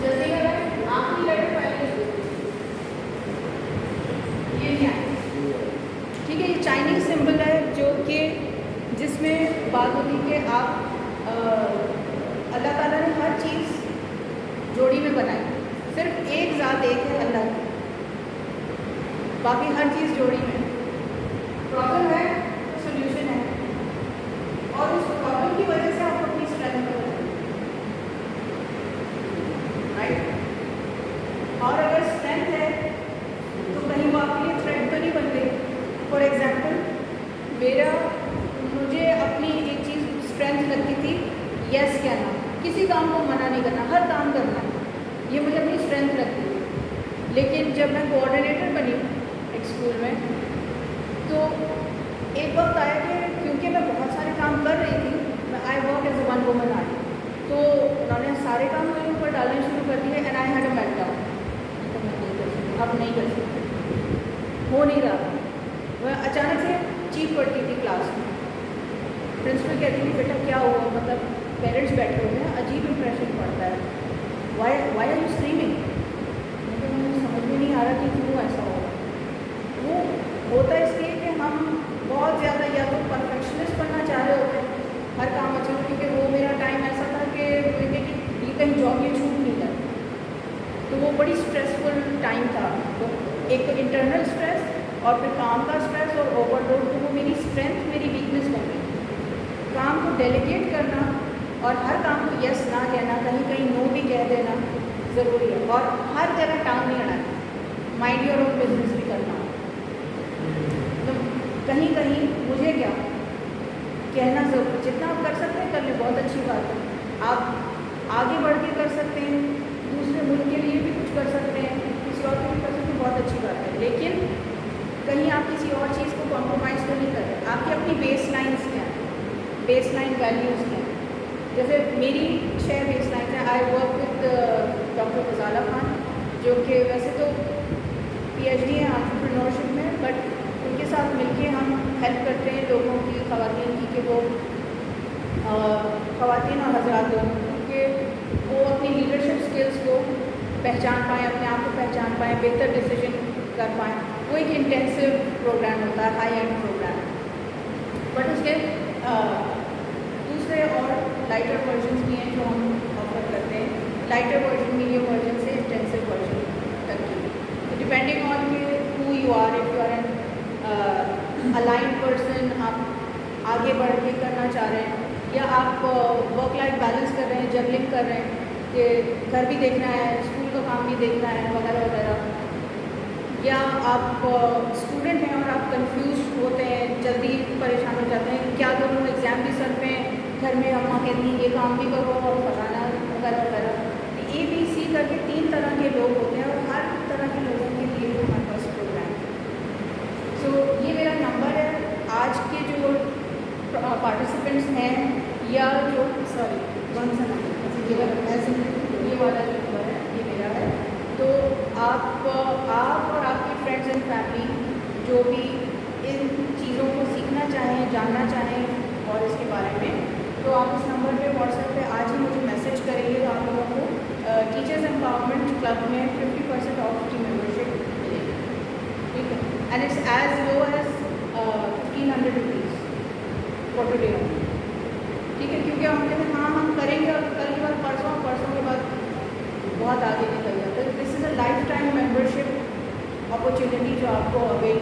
जल्दी करें, आखिरी लेटर पहले यिन यांग, ठीक है? ये चाइनीज सिंबल है जो कि जिसमें बात होती है कि आप अल्लाह ताला ने हर चीज़ जोड़ी में बनाई, सिर्फ एक ज़ात एक है अल्लाह की, बाकी हर चीज़ जोड़ी में। प्रॉब्लम है तो सोल्यूशन है, और उस प्रॉब्लम की वजह से आप अपनी स्ट्रेंथ को राइट। और अगर स्ट्रेंथ है तो कहीं वो आपके लिए थ्रेट तो नहीं बन गई। फॉर एग्जाम्पल मुझे अपनी एक चीज़ स्ट्रेंथ लगती थी, यस कहना, किसी काम को मना नहीं करना, हर काम करना, ये मुझे अपनी स्ट्रेंथ लगती थी। लेकिन जब मैं कोऑर्डिनेटर बनी एक स्कूल में, तो एक वक्त आया कि क्योंकि मैं बहुत सारे काम कर रही थी, I work as a one woman army, तो उन्होंने सारे काम मेरे ऊपर डालने शुरू कर दिए and I had a meltdown. अब नहीं कर सकती, हो नहीं रहा था। वह अचानक से चीख पड़ती थी क्लास में, प्रिंसिपल कहती थी बेटा क्या हुआ, मतलब पेरेंट्स बैठे हुए हैं, अजीब इम्प्रेशन पड़ता है, वाई आर यू स्क्रीमिंग। मुझे समझ में नहीं आ रहा कि क्यों ऐसा होगा। वो होता है इसलिए कि हम बहुत ज़्यादा या तो परफेक्शनिस्ट बनना चाह रहे होते हैं, हर काम अच्छा, क्योंकि वो मेरा टाइम ऐसा था कि ये कहीं जॉब ये छूट नहीं जाती, तो वो बड़ी स्ट्रेसफुल टाइम था। तो एक तो इंटरनल स्ट्रेस और फिर काम का स्ट्रेस और ओवरलोड, तो वो मेरी स्ट्रेंथ मेरी वीकनेस बन गई। काम को डेलीगेट करना और हर काम को यस ना कहना, कहीं कहीं नो भी कह देना ज़रूरी है, और हर जगह टांग नहीं अड़ाना, माइंड योर ओन बिजनेस भी करना। तो कहीं कहीं मुझे क्या कहना ज़रूर, जितना आप कर सकते हैं कर ले, बहुत अच्छी बात है। आप आगे बढ़ के कर सकते हैं, दूसरे मुल्क के लिए भी कुछ कर सकते हैं, किसी और के लिए कर सकते हैं, बहुत अच्छी बात है। लेकिन कहीं आप किसी और चीज़ को कॉम्प्रोमाइज़ तो नहीं कर रहे। आपकी अपनी बेस लाइन्स क्या हैं, बेस लाइन वैल्यूज़ क्या हैं? जैसे मेरी 6 बेस लाइन हैं। आई वर्क विद डॉक्टर गजाला खान, जो कि वैसे तो PhD हैं एंटरप्रेन्योरशिप में, बट उनके साथ मिलके हम हेल्प करते हैं लोगों की, ख़वातीन की, कि वो ख़वातीन और हज़रात दोनों के वो अपनी लीडरशिप स्किल्स को पहचान पाएँ, अपने आप को पहचान पाएँ, बेहतर डिसीजन कर पाएँ। वो एक इंटेंसिव प्रोग्राम होता है, हाई एंड प्रोग्राम। बट उसके दूसरे और लाइटर वर्जन्स भी हैं जो हम ऑफर करते हैं, लाइटर वर्जन, मीडियम वर्जन से इंटेंसिव वर्जन तक की। तो डिपेंडिंग ऑन के who you are, if you are an aligned person, आप आगे बढ़ के करना चाह रहे हैं, या आप वर्क लाइफ बैलेंस कर रहे हैं, जगलिंग कर रहे हैं कि घर भी देखना है, स्कूल का काम भी देखना है, वगैरह वगैरह, या आप स्टूडेंट हैं और आप कंफ्यूज होते हैं, जल्दी परेशान हो जाते हैं, क्या करूँ, एग्ज़ाम भी सर में, घर में अम्मा कहती हैं ये काम भी करो और फलाना वगैरह वगैरह। ABC करके 3 तरह के लोग होते हैं, और हर तरह के लोगों के लिए हमारे पास प्रोग्राम है। सो ये मेरा नंबर है। आज के जो पार्टिसिपेंट्स हैं, या जो सॉरी कौन सा नंबर, ऐसे ये वाला जो नंबर है ये मेरा है। तो आप और आपके फ्रेंड्स एंड फैमिली जो भी इन चीज़ों को सीखना चाहें, जानना चाहें और इसके बारे में, तो आप इस नंबर पे व्हाट्सएप पे आज ही मुझे मैसेज करेंगे, तो आप लोगों को टीचर्स एम्पावरमेंट क्लब में 50% ऑफ की मेम्बरशिप मिलेगी, ठीक है? And it's as low as 1500 rupees for today, ठीक है? क्योंकि हम कहते हैं हाँ हम करेंगे, और कल के बाद परसों, परसों के बाद बहुत आगे निकल जाता है। This is a life time membership opportunity जो आपको अवेल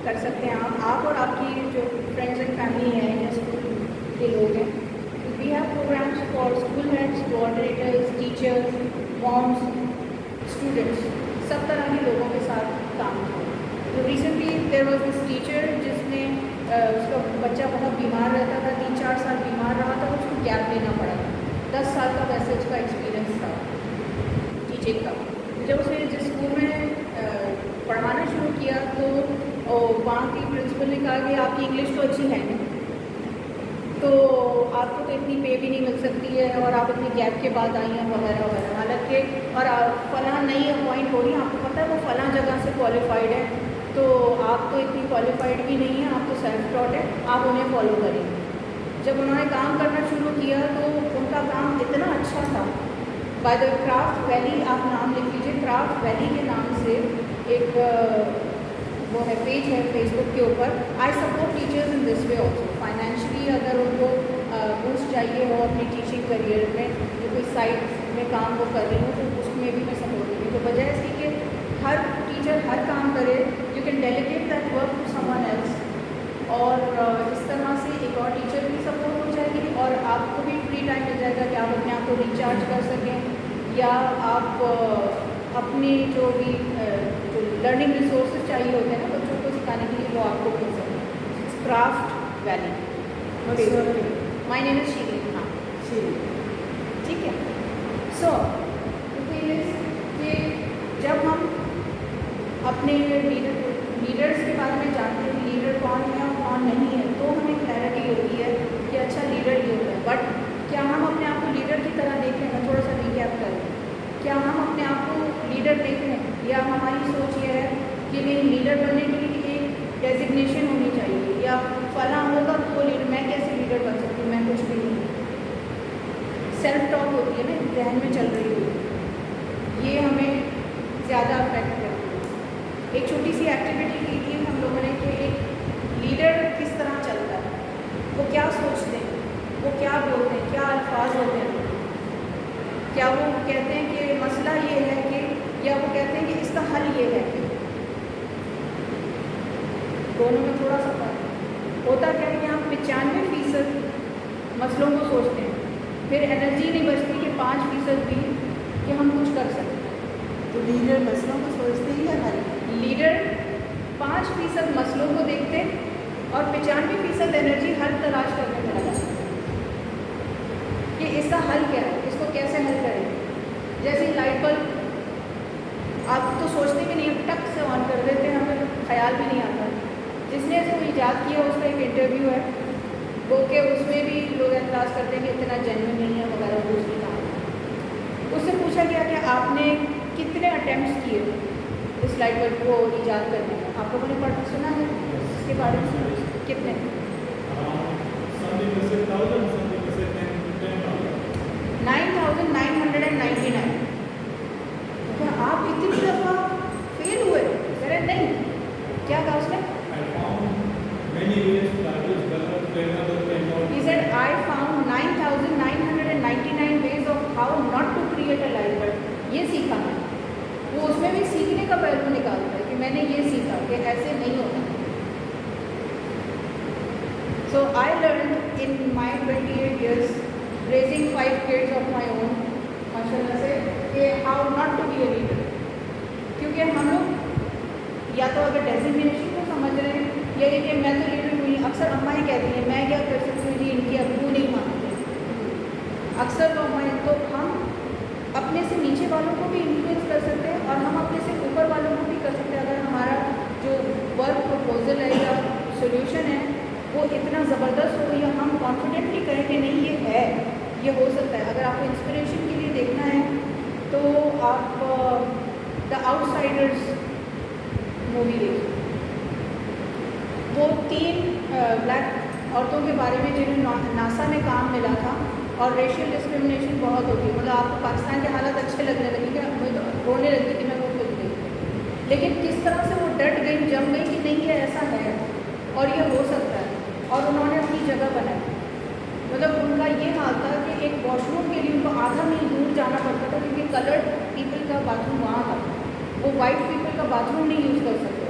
कर सकते हैं आप और आपकी जो फ्रेंड्स एंड फैमिली हैं या स्कूल के लोग हैं। We have programmes for school heads, coordinators, teachers, teachers, moms, students, सब तरह के लोगों के साथ काम किया। तो recently there was this teacher जिसने उसका बच्चा बहुत बीमार रहता था, 3-4 साल बीमार रहा था, उसको गैप लेना पड़ा था। 10 साल का वैसे उसका एक्सपीरियंस था टीचिंग का। जब उसने जिस स्कूल में पढ़ाना शुरू किया तो वहाँ की प्रिंसिपल ने कहा कि आपकी इंग्लिश तो अच्छी है नहीं, तो आपको तो इतनी पे भी नहीं मिल सकती है और आप इतनी गैप के बाद आई हैं वगैरह वगैरह। हालांकि और फलां नई अपॉइंट हो रही है, आपको पता है वो फलां जगह से क्वालिफाइड है, तो आप तो इतनी क्वालिफाइड भी नहीं है, आप तो सेल्फ टॉट है, आप उन्हें फॉलो करेंगे। जब उन्होंने काम करना शुरू किया तो उनका काम इतना अच्छा था। बाय द क्राफ्ट वैली, आप नाम लिख लीजिए, क्राफ्ट वैली के नाम से एक वो है पेज है फेसबुक के ऊपर। I support teachers in this way also. Financially अगर उनको बूस्ट चाहिए हो अपनी टीचिंग करियर में, जो कोई साइड में काम वो कर रही हो तो उसमें भी मैं सपोर्ट करूँगी। तो बजाय इसकी कि हर टीचर हर काम करे, you can delegate that work to someone else, और इस तरह से एक और टीचर भी सपोर्ट हो जाएगी और आपको भी फ्री टाइम मिल जाएगा कि आप अपने आप को रिचार्ज कर सकें, या आप अपनी जो भी जो लर्निंग रिसोर्सेज चाहिए होते हैं ना बच्चों को सिखाने के लिए, वो आपको मिल सकें। Craft valley. My name is Sheeri. हाँ ठीक है। सो कि जब हम अपने लीडर्स के बारे में जानते हैं, लीडर कौन है और कौन नहीं है, तो हमें क्लैरिटी होती है कि अच्छा लीडर ये होता है। बट क्या हम अपने आप को लीडर की तरह देख रहे हैं? मैं थोड़ा सा रिकैप करूँ। क्या हम अपने आप को लीडर देख रहे हैं, या हमारी सोच ये है कि नहीं, लीडर बनने के लिए एक डेजिग्नेशन होनी चाहिए, या फला होगा तो लीडर, मैं कैसे लीडर बन सकती हूँ, मैं कुछ भी नहीं। सेल्फ टॉक होती है ना, जहन में चल रही होती है, ये हमें ज़्यादा अफेक्ट करती है। एक छोटी सी एक्टिविटी की थी हम लोगों ने कि एक लीडर किस तरह चलता है, वो क्या सोचते हैं, वो क्या बोलते हैं, क्या अल्फाज होते हैं, क्या वो कहते हैं कि मसला ये है कि, या वो कहते हैं कि इसका हल ये है कि। दोनों में थोड़ा सा फर्क होता क्या है कि हम 95% मसलों को सोचते हैं, फिर एनर्जी नहीं बचती कि 5% भी कि हम कुछ कर सकते हैं। तो लीडर मसलों को सोचते ही या हल? लीडर 5% मसलों को देखते और 95% एनर्जी हल तलाश करने में लगा कि इसका हल क्या है, इसको कैसे हल करें। जैसे लाइट बल्ब आप तो सोचते भी नहीं, टक से ऑन कर देते हैं, हमें ख्याल भी नहीं आता। जिसने इसको ईजाद किया उसका एक इंटरव्यू है, वो के उसमें भी लोग एतराज़ करते हैं कि इतना जेन्युइन नहीं है वगैरह, दूसरी कहानी। उससे पूछा गया कि आपने कितने अटैम्प्ट्स किए इस लाइट बल्ब को ईजाद करने में? आप लोगों ने पढ़ सुना है इसके बारे में? कितने? 9,999। क्या आप इतनी दफ़ा फेल हुए? अरे नहीं, क्या कहा उसने? He said, I found 9,999 ways of how not to create a light bulb. ये सीखा मैं। वो उसमें भी सीखने का पहलू निकालता है कि मैंने ये सीखा कि ऐसे नहीं होता। So I learned in my 28 years, raising 5 kids of my own, माशाल्लाह से, कि how not to be a leader। क्योंकि हम लोग या तो अगर डेजिग्नेशन को समझ रहे हैं, या ये कि मैं तो लीडर हुई, अक्सर अम्माएँ कहती हैं मैं क्या कर सकती हूँ जी, इनकी अबू नहीं मानते। अक्सर तो अम्माएँ, तो हम अपने से नीचे वालों को भी इन्फ्लुएंस कर सकते हैं और हम अपने से ऊपर वालों को भी कर सकते हैं। अगर हमारा जो वर्क प्रपोजल है या सोल्यूशन है वो इतना ज़बरदस्त हो, या हम कॉन्फिडेंटली कहें कि नहीं ये है, ये हो सकता है। अगर आपको इंस्पिरेशन के लिए देखना है तो आप द आउटसाइडर्स मूवी देखिए। वो 3 ब्लैक औरतों के बारे में जिन्हें नासा में काम मिला था, और रेशियल डिस्क्रिमिनेशन बहुत होती है। मतलब आपको पाकिस्तान के हालात अच्छे लगने लगे कि मुझे तो रोने लगती कि मैं वो फिल्म देखी, लेकिन किस तरह से वो डट गई, जम गई कि नहीं ये ऐसा है और ये हो सकता है, और उन्होंने अपनी जगह बनाई। मतलब उनका ये हाल था कि एक वॉशरूम के लिए उनको आधा मील दूर जाना पड़ता था, क्योंकि कलर्ड पीपल का बाथरूम वहाँ था, वो वाइट पीपल का बाथरूम नहीं यूज़ कर सकते।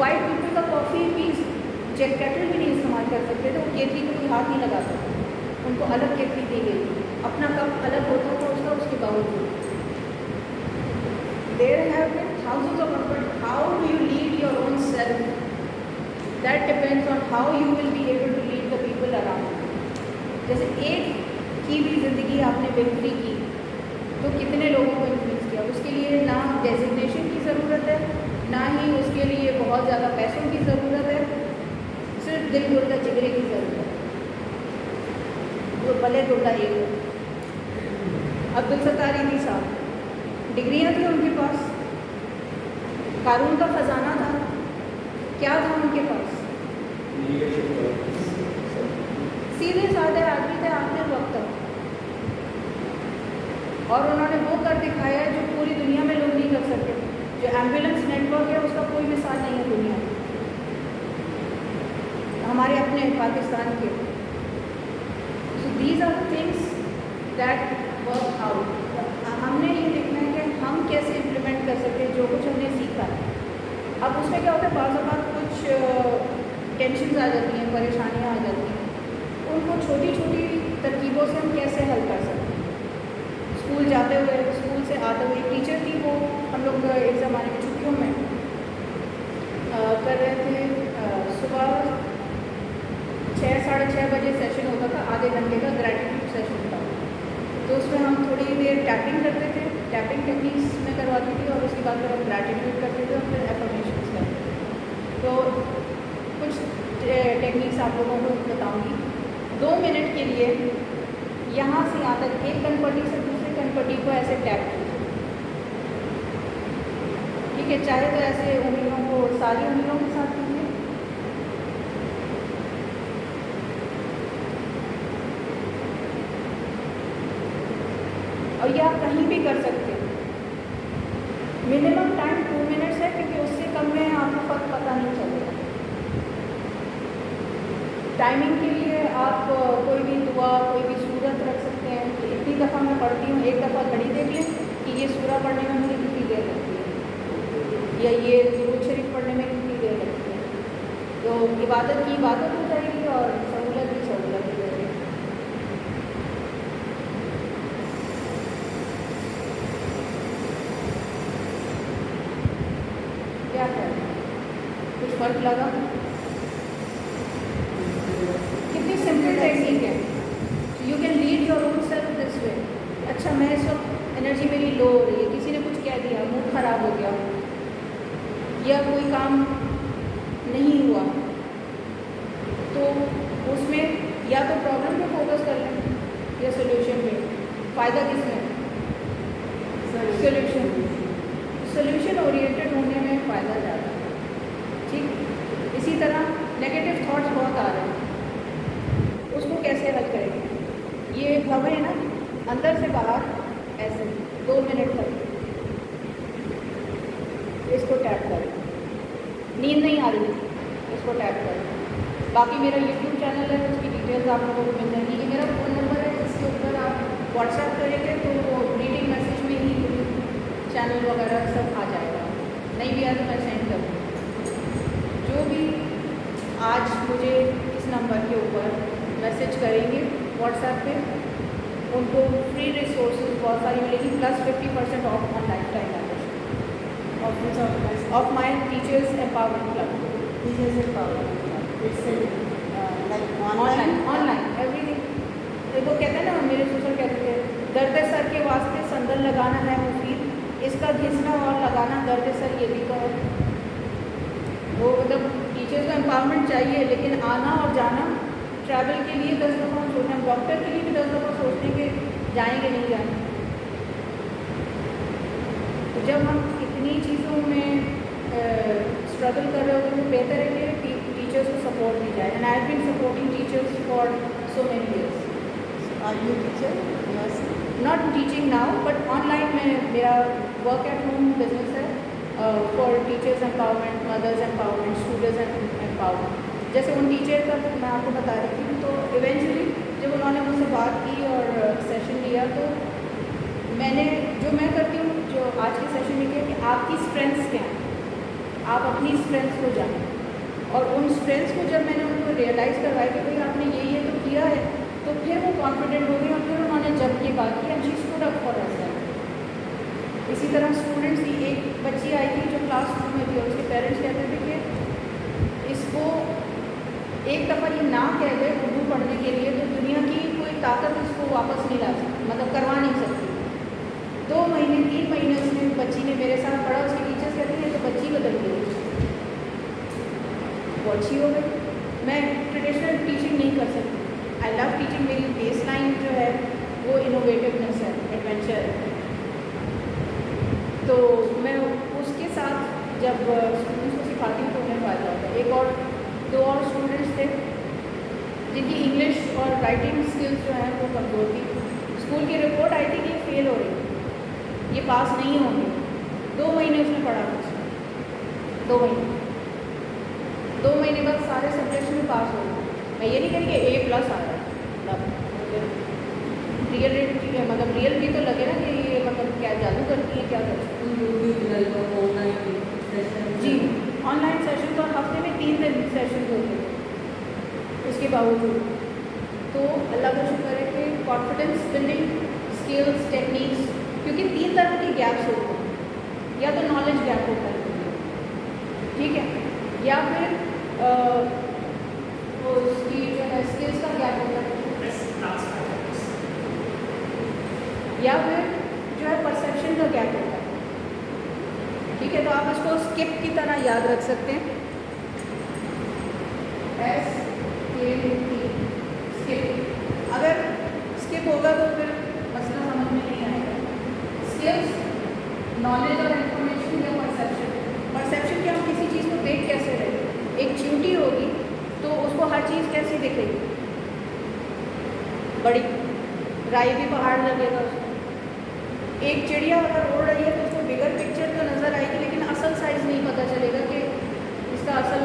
वाइट पीपल का कॉफ़ी भी केटल भी नहीं इस्तेमाल कर सकते थे, वो केतली को कोई हाथ नहीं लगाता, उनको अलग केतली दी गई, अपना कप अलग होता था, depends on how you will be able to lead the people around. जैसे एक की भी ज़िंदगी आपने बेहतरी की तो कितने लोगों को इन्फ्लुएंस किया। उसके लिए ना डेजिग्नेशन की ज़रूरत है, ना ही उसके लिए बहुत ज़्यादा पैसों की ज़रूरत है, सिर्फ दिल गुर्दा जिगरे की ज़रूरत है। वो भले गुर्दा एक हो। अब्दुल सत्तार ईदी साहब, डिग्रियाँ थी उनके पास, कानून का ख़जाना था, क्या था उनके पास? सीधे साधे आदमी थे आखिर वक्त तक, और उन्होंने वो कर दिखाया है जो पूरी दुनिया में लोग नहीं कर सकते। जो एम्बुलेंस नेटवर्क है उसका कोई मिसाल नहीं है दुनिया में, हमारे अपने पाकिस्तान के। So these are the things that work out. हमने ये देखना है कि हम कैसे इम्प्लीमेंट कर सकते हैं जो कुछ हमने सीखा है। अब उसमें क्या होता है, बाज़ कुछ टेंशन आ जाती हैं, परेशानियाँ आ जाती हैं, उनको छोटी छोटी तरकीबों से हम कैसे हल कर सकते हैं। स्कूल जाते हुए, स्कूल से आते हुए, टीचर थी वो, हम लोग एक ज़माने में छुट्टियों में कर रहे थे, सुबह 6 साढ़े 6 बजे सेशन होता था, आधे घंटे का ग्रेटिट्यूड सेशन था। तो उसमें हम थोड़ी देर टैपिंग करते थे, टैपिंग टेक्निक्स में करवाती थी, और उसके बाद फिर हम ग्रेटिट्यूड करते थे और फिर एफर्मेशंस करते थे। तो कुछ टेक्निक्स आप लोगों को बताऊंगी। 2 मिनट के लिए यहाँ से यहाँ तक एक कनपट्टी से दूसरे कनपट्टी को ऐसे टैप कीजिए, ठीक है। चाहे तो ऐसे उंगलियों को सारी उंगलियों के साथ कीजिए, और ये आप कहीं भी कर सकते हैं। मिनिमम टाइम 2 मिनट्स है, क्योंकि उससे कम में आपको फर्क पता नहीं चलेगा। टाइमिंग के लिए आप कोई भी दुआ, कोई भी सूरत रख सकते हैं। इतनी दफ़ा मैं पढ़ती हूँ, एक दफ़ा घड़ी देख लें कि ये सूरा पढ़ने में मुझे कितनी देर लगती है, या ये दुरूद शरीफ पढ़ने में कितनी देर लगती है। तो इबादत की इबादत हो जाएगी और सहूलत की सहूलत हो जाएगी। क्या करें, कुछ फर्क लगा? कितनी सिंपल टेक्निक है। You can lead your own self this way. अच्छा, मैं इस वक्त एनर्जी मेरी लो हो रही है, किसी ने कुछ कह दिया, मूड ख़राब हो गया, या कोई काम नहीं हुआ, तो उसमें या तो प्रॉब्लम पे फोकस कर लें या सोल्यूशन पे। फ़ायदा किसमें? सोल्यूशन ओरिएंटेड होने में फ़ायदा ज़्यादा है, ठीक। इसी तरह नेगेटिव थॉट्स बहुत आ रहे हैं, उसको कैसे हल करेंगे? ये हवा है ना, अंदर से बाहर ऐसे 2 मिनट तक इसको टैप करें। नींद नहीं आ रही, इसको टैप करें। बाकी मेरा यूट्यूब चैनल है, उसकी डिटेल्स आप लोगों को मिल जाएंगी। ये मेरा फ़ोन नंबर है, जिसके ऊपर आप व्हाट्सएप करेंगे तो वो रीडिंग मैसेज में ही चैनल वगैरह सब आ जाएगा। नहीं भी आया तो मैं सेंड कर दूँगी। जो भी आज मुझे इस नंबर के ऊपर मैसेज करेंगे व्हाट्सएप पे, उनको फ्री रिसोर्सेज बहुत सारी मिलेगी, plus 50% of on life time membership of my teachers empowerment club. Teachers empowerment club. It's like online everything. वो कहते हैं ना, मेरे ससुर कहते थे, दर्द सर के वास्ते संदल लगाना है मुफीद, इसका घिसना और लगाना दर्द सर ये भी तो है। वो मतलब टीचर्स को एम्पावरमेंट चाहिए, लेकिन आना और जाना, ट्रैवल के लिए 10 दफ़ा हम सोचते हैं, डॉक्टर के लिए भी 10 दफ़ा सोचते हैं कि जाएंगे नहीं जाएंगे। तो जब हम इतनी चीज़ों में स्ट्रगल कर रहे होते हैं, तो बेहतर है कि टीचर्स को सपोर्ट दी जाए। And I have been supporting teachers for so many years. Are you a teacher? Yes. Not teaching now, but online में मेरा वर्क एट होम बिजनेस है for teachers empowerment, mothers empowerment, students empowerment. जैसे उन teacher का मैं आपको बता रही थी, तो इवेंचुअली जब उन्होंने मुझसे बात की और सेशन लिया, तो मैंने जो मैं करती हूँ, जो आज के सेशन में किया कि आपकी स्ट्रेंथ्स क्या हैं, आप अपनी स्ट्रेंथ्स को जानें। और उन स्ट्रेंथ्स को जब मैंने उनको रियलाइज़ करवाया कि भाई आपने ये तो किया है, तो फिर वो कॉन्फिडेंट हो गई, और फिर उन्होंने जब ये बात की, and she stood up for herself. इसी तरह स्टूडेंट्स की एक बच्ची आई थी जो क्लास 2 में थी, और उसके पेरेंट्स कहते थे कि इसको एक दफ़ा ये ना कह दे उर्दू पढ़ने के लिए तो दुनिया की कोई ताकत उसको वापस नहीं ला सकती, मतलब करवा नहीं सकती। 2 महीने 3 महीने उसने बच्ची ने मेरे साथ पढ़ा, उसकी टीचर्स कहती हैं तो बच्ची बदल गई, वो अच्छी हो गई। मैं ट्रेडिशनल टीचिंग नहीं कर सकती। आई लव टीचिंग, मेरी बेस लाइन जो है वो इनोवेटिवनेस है, एडवेंचर है। तो मैं उसके साथ जब स्टूडेंट्स को सिखाती हूँ तो उन्हें फ़ायदा होता है। एक और 2 और स्टूडेंट्स थे जिनकी इंग्लिश और राइटिंग स्किल्स जो हैं वो कमज़ोर थी। स्कूल की रिपोर्ट आई थी कि ये फेल हो रही है, ये पास नहीं होंगे। 2 महीने उसने पढ़ा था, 2 महीने 2 महीने बाद सारे सब्जेक्ट्स में पास हो गए। मैं ये नहीं कह रही कि A+ आ रहा है, मतलब रियल भी तो लगे ना कि ये मतलब क्या जादू करती है, क्या करती है। जी, ऑनलाइन सेशन तो हफ्ते में 3 दिन सेशन होते हैं उसके बावजूद। तो अल्लाह का शुक्र है कि कॉन्फिडेंस बिल्डिंग स्किल्स टेक्निक्स, क्योंकि 3 तरह के गैप्स होते हैं। या तो नॉलेज गैप होता है, ठीक है, या फिर वो उसकी जो है स्किल्स का गैप होता है, या फिर जो है परसेप्शन का गैप होता है। ठीक है, तो आप इसको स्किप की तरह याद रख सकते हैं, SKIP। स्किप, अगर स्किप होगा तो फिर मसला समझ में नहीं आएगा। स्किल्स, नॉलेज और इन्फॉर्मेशन या परसेप्शन। परसेप्शन क्या, हम किसी चीज़ को देख कैसे रहे। एक चींटी होगी तो उसको हर चीज़ कैसी दिखेगी, बड़ी, राई भी पहाड़ लगेगा उसको। एक चिड़िया अगर उड़ रही है तो उसको बिगर पिक्चर तो नज़र आएगी, लेकिन असल साइज़ नहीं पता चलेगा कि इसका असल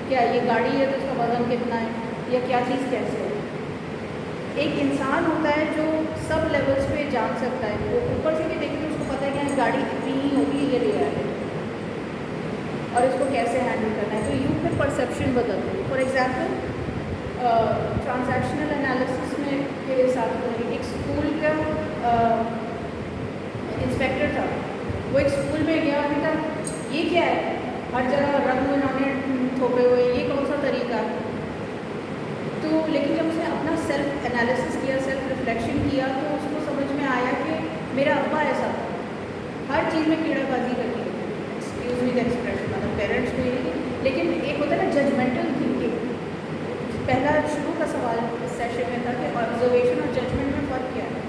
क्या, ये गाड़ी है तो इसका वजन कितना है या क्या चीज़ कैसे है। एक इंसान होता है जो सब लेवल्स पे जान सकता है, वो ऊपर से भी देखे तो उसको पता है कि गाड़ी इतनी ही होगी, ये रियल है और इसको कैसे हैंडल करना है। तो यूँ फिर परसेप्शन बदलते हैं। फॉर एग्जाम्पल ट्रांजैक्शनल एनालिसिस में के साथ एक स्कूल का इंस्पेक्टर था, वो एक स्कूल में गया, कहता ये क्या है, हर जगह रंग इन्होंने थोपे हुए, ये कौन सा तरीका है। तो लेकिन जब उसने अपना सेल्फ एनालिसिस किया, सेल्फ रिफ्लेक्शन किया, तो उसको समझ में आया कि मेरा अब्बा ऐसा था, हर चीज़ में कीड़ाबाजी करती है, एक्सक्यूज मी द एक्सप्रेशन, मतलब पेरेंट्स को ही। लेकिन एक होता है ना जजमेंटल थिंकिंग। पहला शुरू का सवाल इस सेशन में था कि ऑब्जर्वेशन और जजमेंट में फ़र्क क्या है।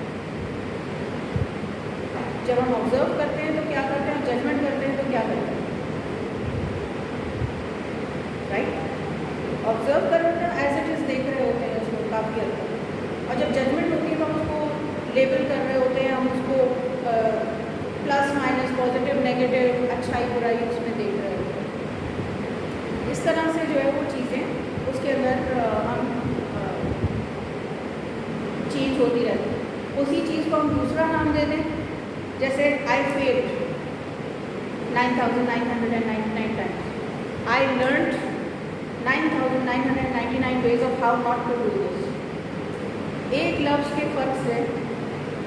जब हम ऑब्जर्व करते हैं तो क्या करते हैं, जजमेंट करते हैं तो क्या करते हैं, राइट। ऑब्जर्व कर रहे हैं, एज इट इज़ देख रहे होते हैं उसको काफ़ी हद तक, और जब जजमेंट होती है तो हम उसको लेबल कर रहे होते हैं, हम उसको प्लस माइनस पॉजिटिव नेगेटिव अच्छाई बुराई उसमें देख रहे होते हैं। इस तरह से जो है वो चीज़ें उसके अंदर हम चेंज होती रहती है। उसी चीज़ को हम दूसरा नाम दे दें, जैसे I failed 9,999 times, I learned 9,999 ways of how not to do this। एक लफ्ज़ के फ़र्क से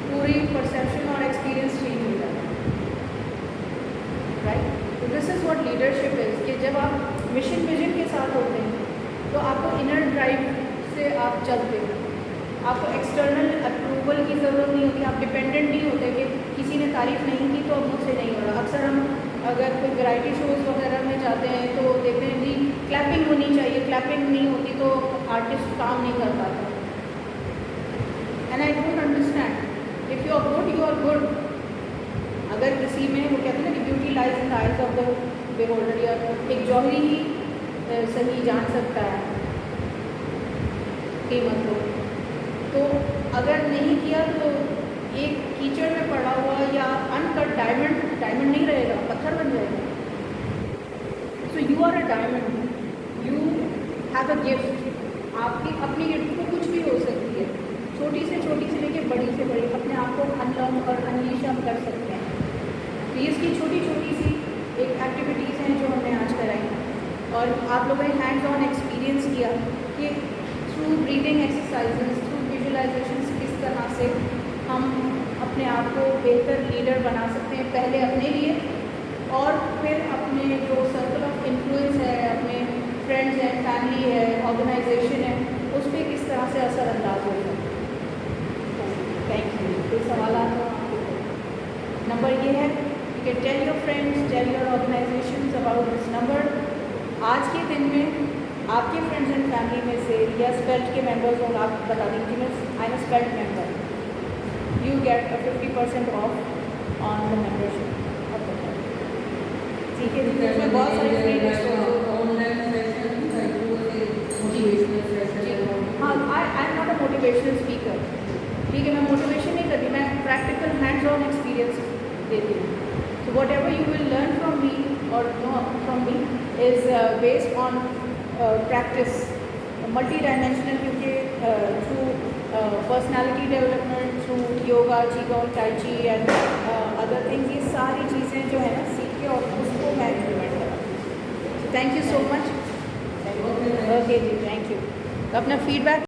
पूरी परसेप्शन और एक्सपीरियंस चेंज हो जाता है, राइट। तो this is what leadership is, कि जब आप मिशन विजन के साथ होते हैं तो आपको इनर ड्राइव से आप चलते हैं, आपको एक्सटर्नल अप्रूवल की ज़रूरत नहीं होती, आप डिपेंडेंट नहीं होते कि किसी ने तारीफ़ नहीं की तो अब मुझसे नहीं हो रहा। अक्सर हम अगर कोई वैरायटी शोज़ वगैरह में जाते हैं तो देखते हैं जी क्लैपिंग होनी चाहिए, क्लैपिंग नहीं होती तो आर्टिस्ट काम नहीं कर पाता। And I don't understand, if you are good you are good. अगर किसी में वो कहते हैं ना कि beauty lies in the eyes of the beholder, या एक जौहरी ही सही जान सकता है कीमत को। तो अगर नहीं किया तो एक कीचड़ में पड़ा हुआ या अनकट डायमंड नहीं रहेगा, पत्थर बन जाएगा। So you are a diamond, you have a gift. आपकी अपनी गिफ्ट को कुछ भी हो सकती है, छोटी से लेके बड़ी से बड़ी, अपने आप को अनलॉक और अनलीश हम कर सकते हैं। तो ये इसकी छोटी सी एक एक्टिविटीज़ हैं जो हमने आज कराई, और आप लोगों ने हैंड्स ऑन एक्सपीरियंस किया कि through breathing exercises, through visualisations किस तरह से हम अपने आप को बेहतर लीडर बना सकते हैं, पहले अपने लिए और फिर अपने जो सर्कल ऑफ इन्फ्लुएंस है, अपने फ्रेंड्स हैं, फैमिली है, ऑर्गेनाइजेशन है, उस पर किस तरह से असरअंदाज हो सकते हैं। Thank you. कोई सवाल आता है? नंबर ये है, you can tell your friends, tell your organisations about this number. आज के दिन में आपके फ्रेंड्स एंड फैमिली में से या स्पेल्ट के मेंबर्स होंगे, आप बता दें कि मैं I am spelt member, you get 50% of on the membership of the club. ठीक है, इसमें बहुत सारे फ्री रिसोर्सेज। हाँ, I am not a motivational speaker. ठीक है, मैं मोटिवेशन नहीं करती, मैं प्रैक्टिकल हैंड्स ऑन एक्सपीरियंस देती हूँ। So whatever you will learn from me or know from me is based on practice, multi-dimensional, क्योंकि through personality development, through yoga, qigong, tai chi and other things, ये सारी चीज़ें जो है ना सीख के और उसको मैं इम्प्लीमेंट कराती हूँ। Thank you so much. Okay जी, थैंक यू। तो अपना फीडबैक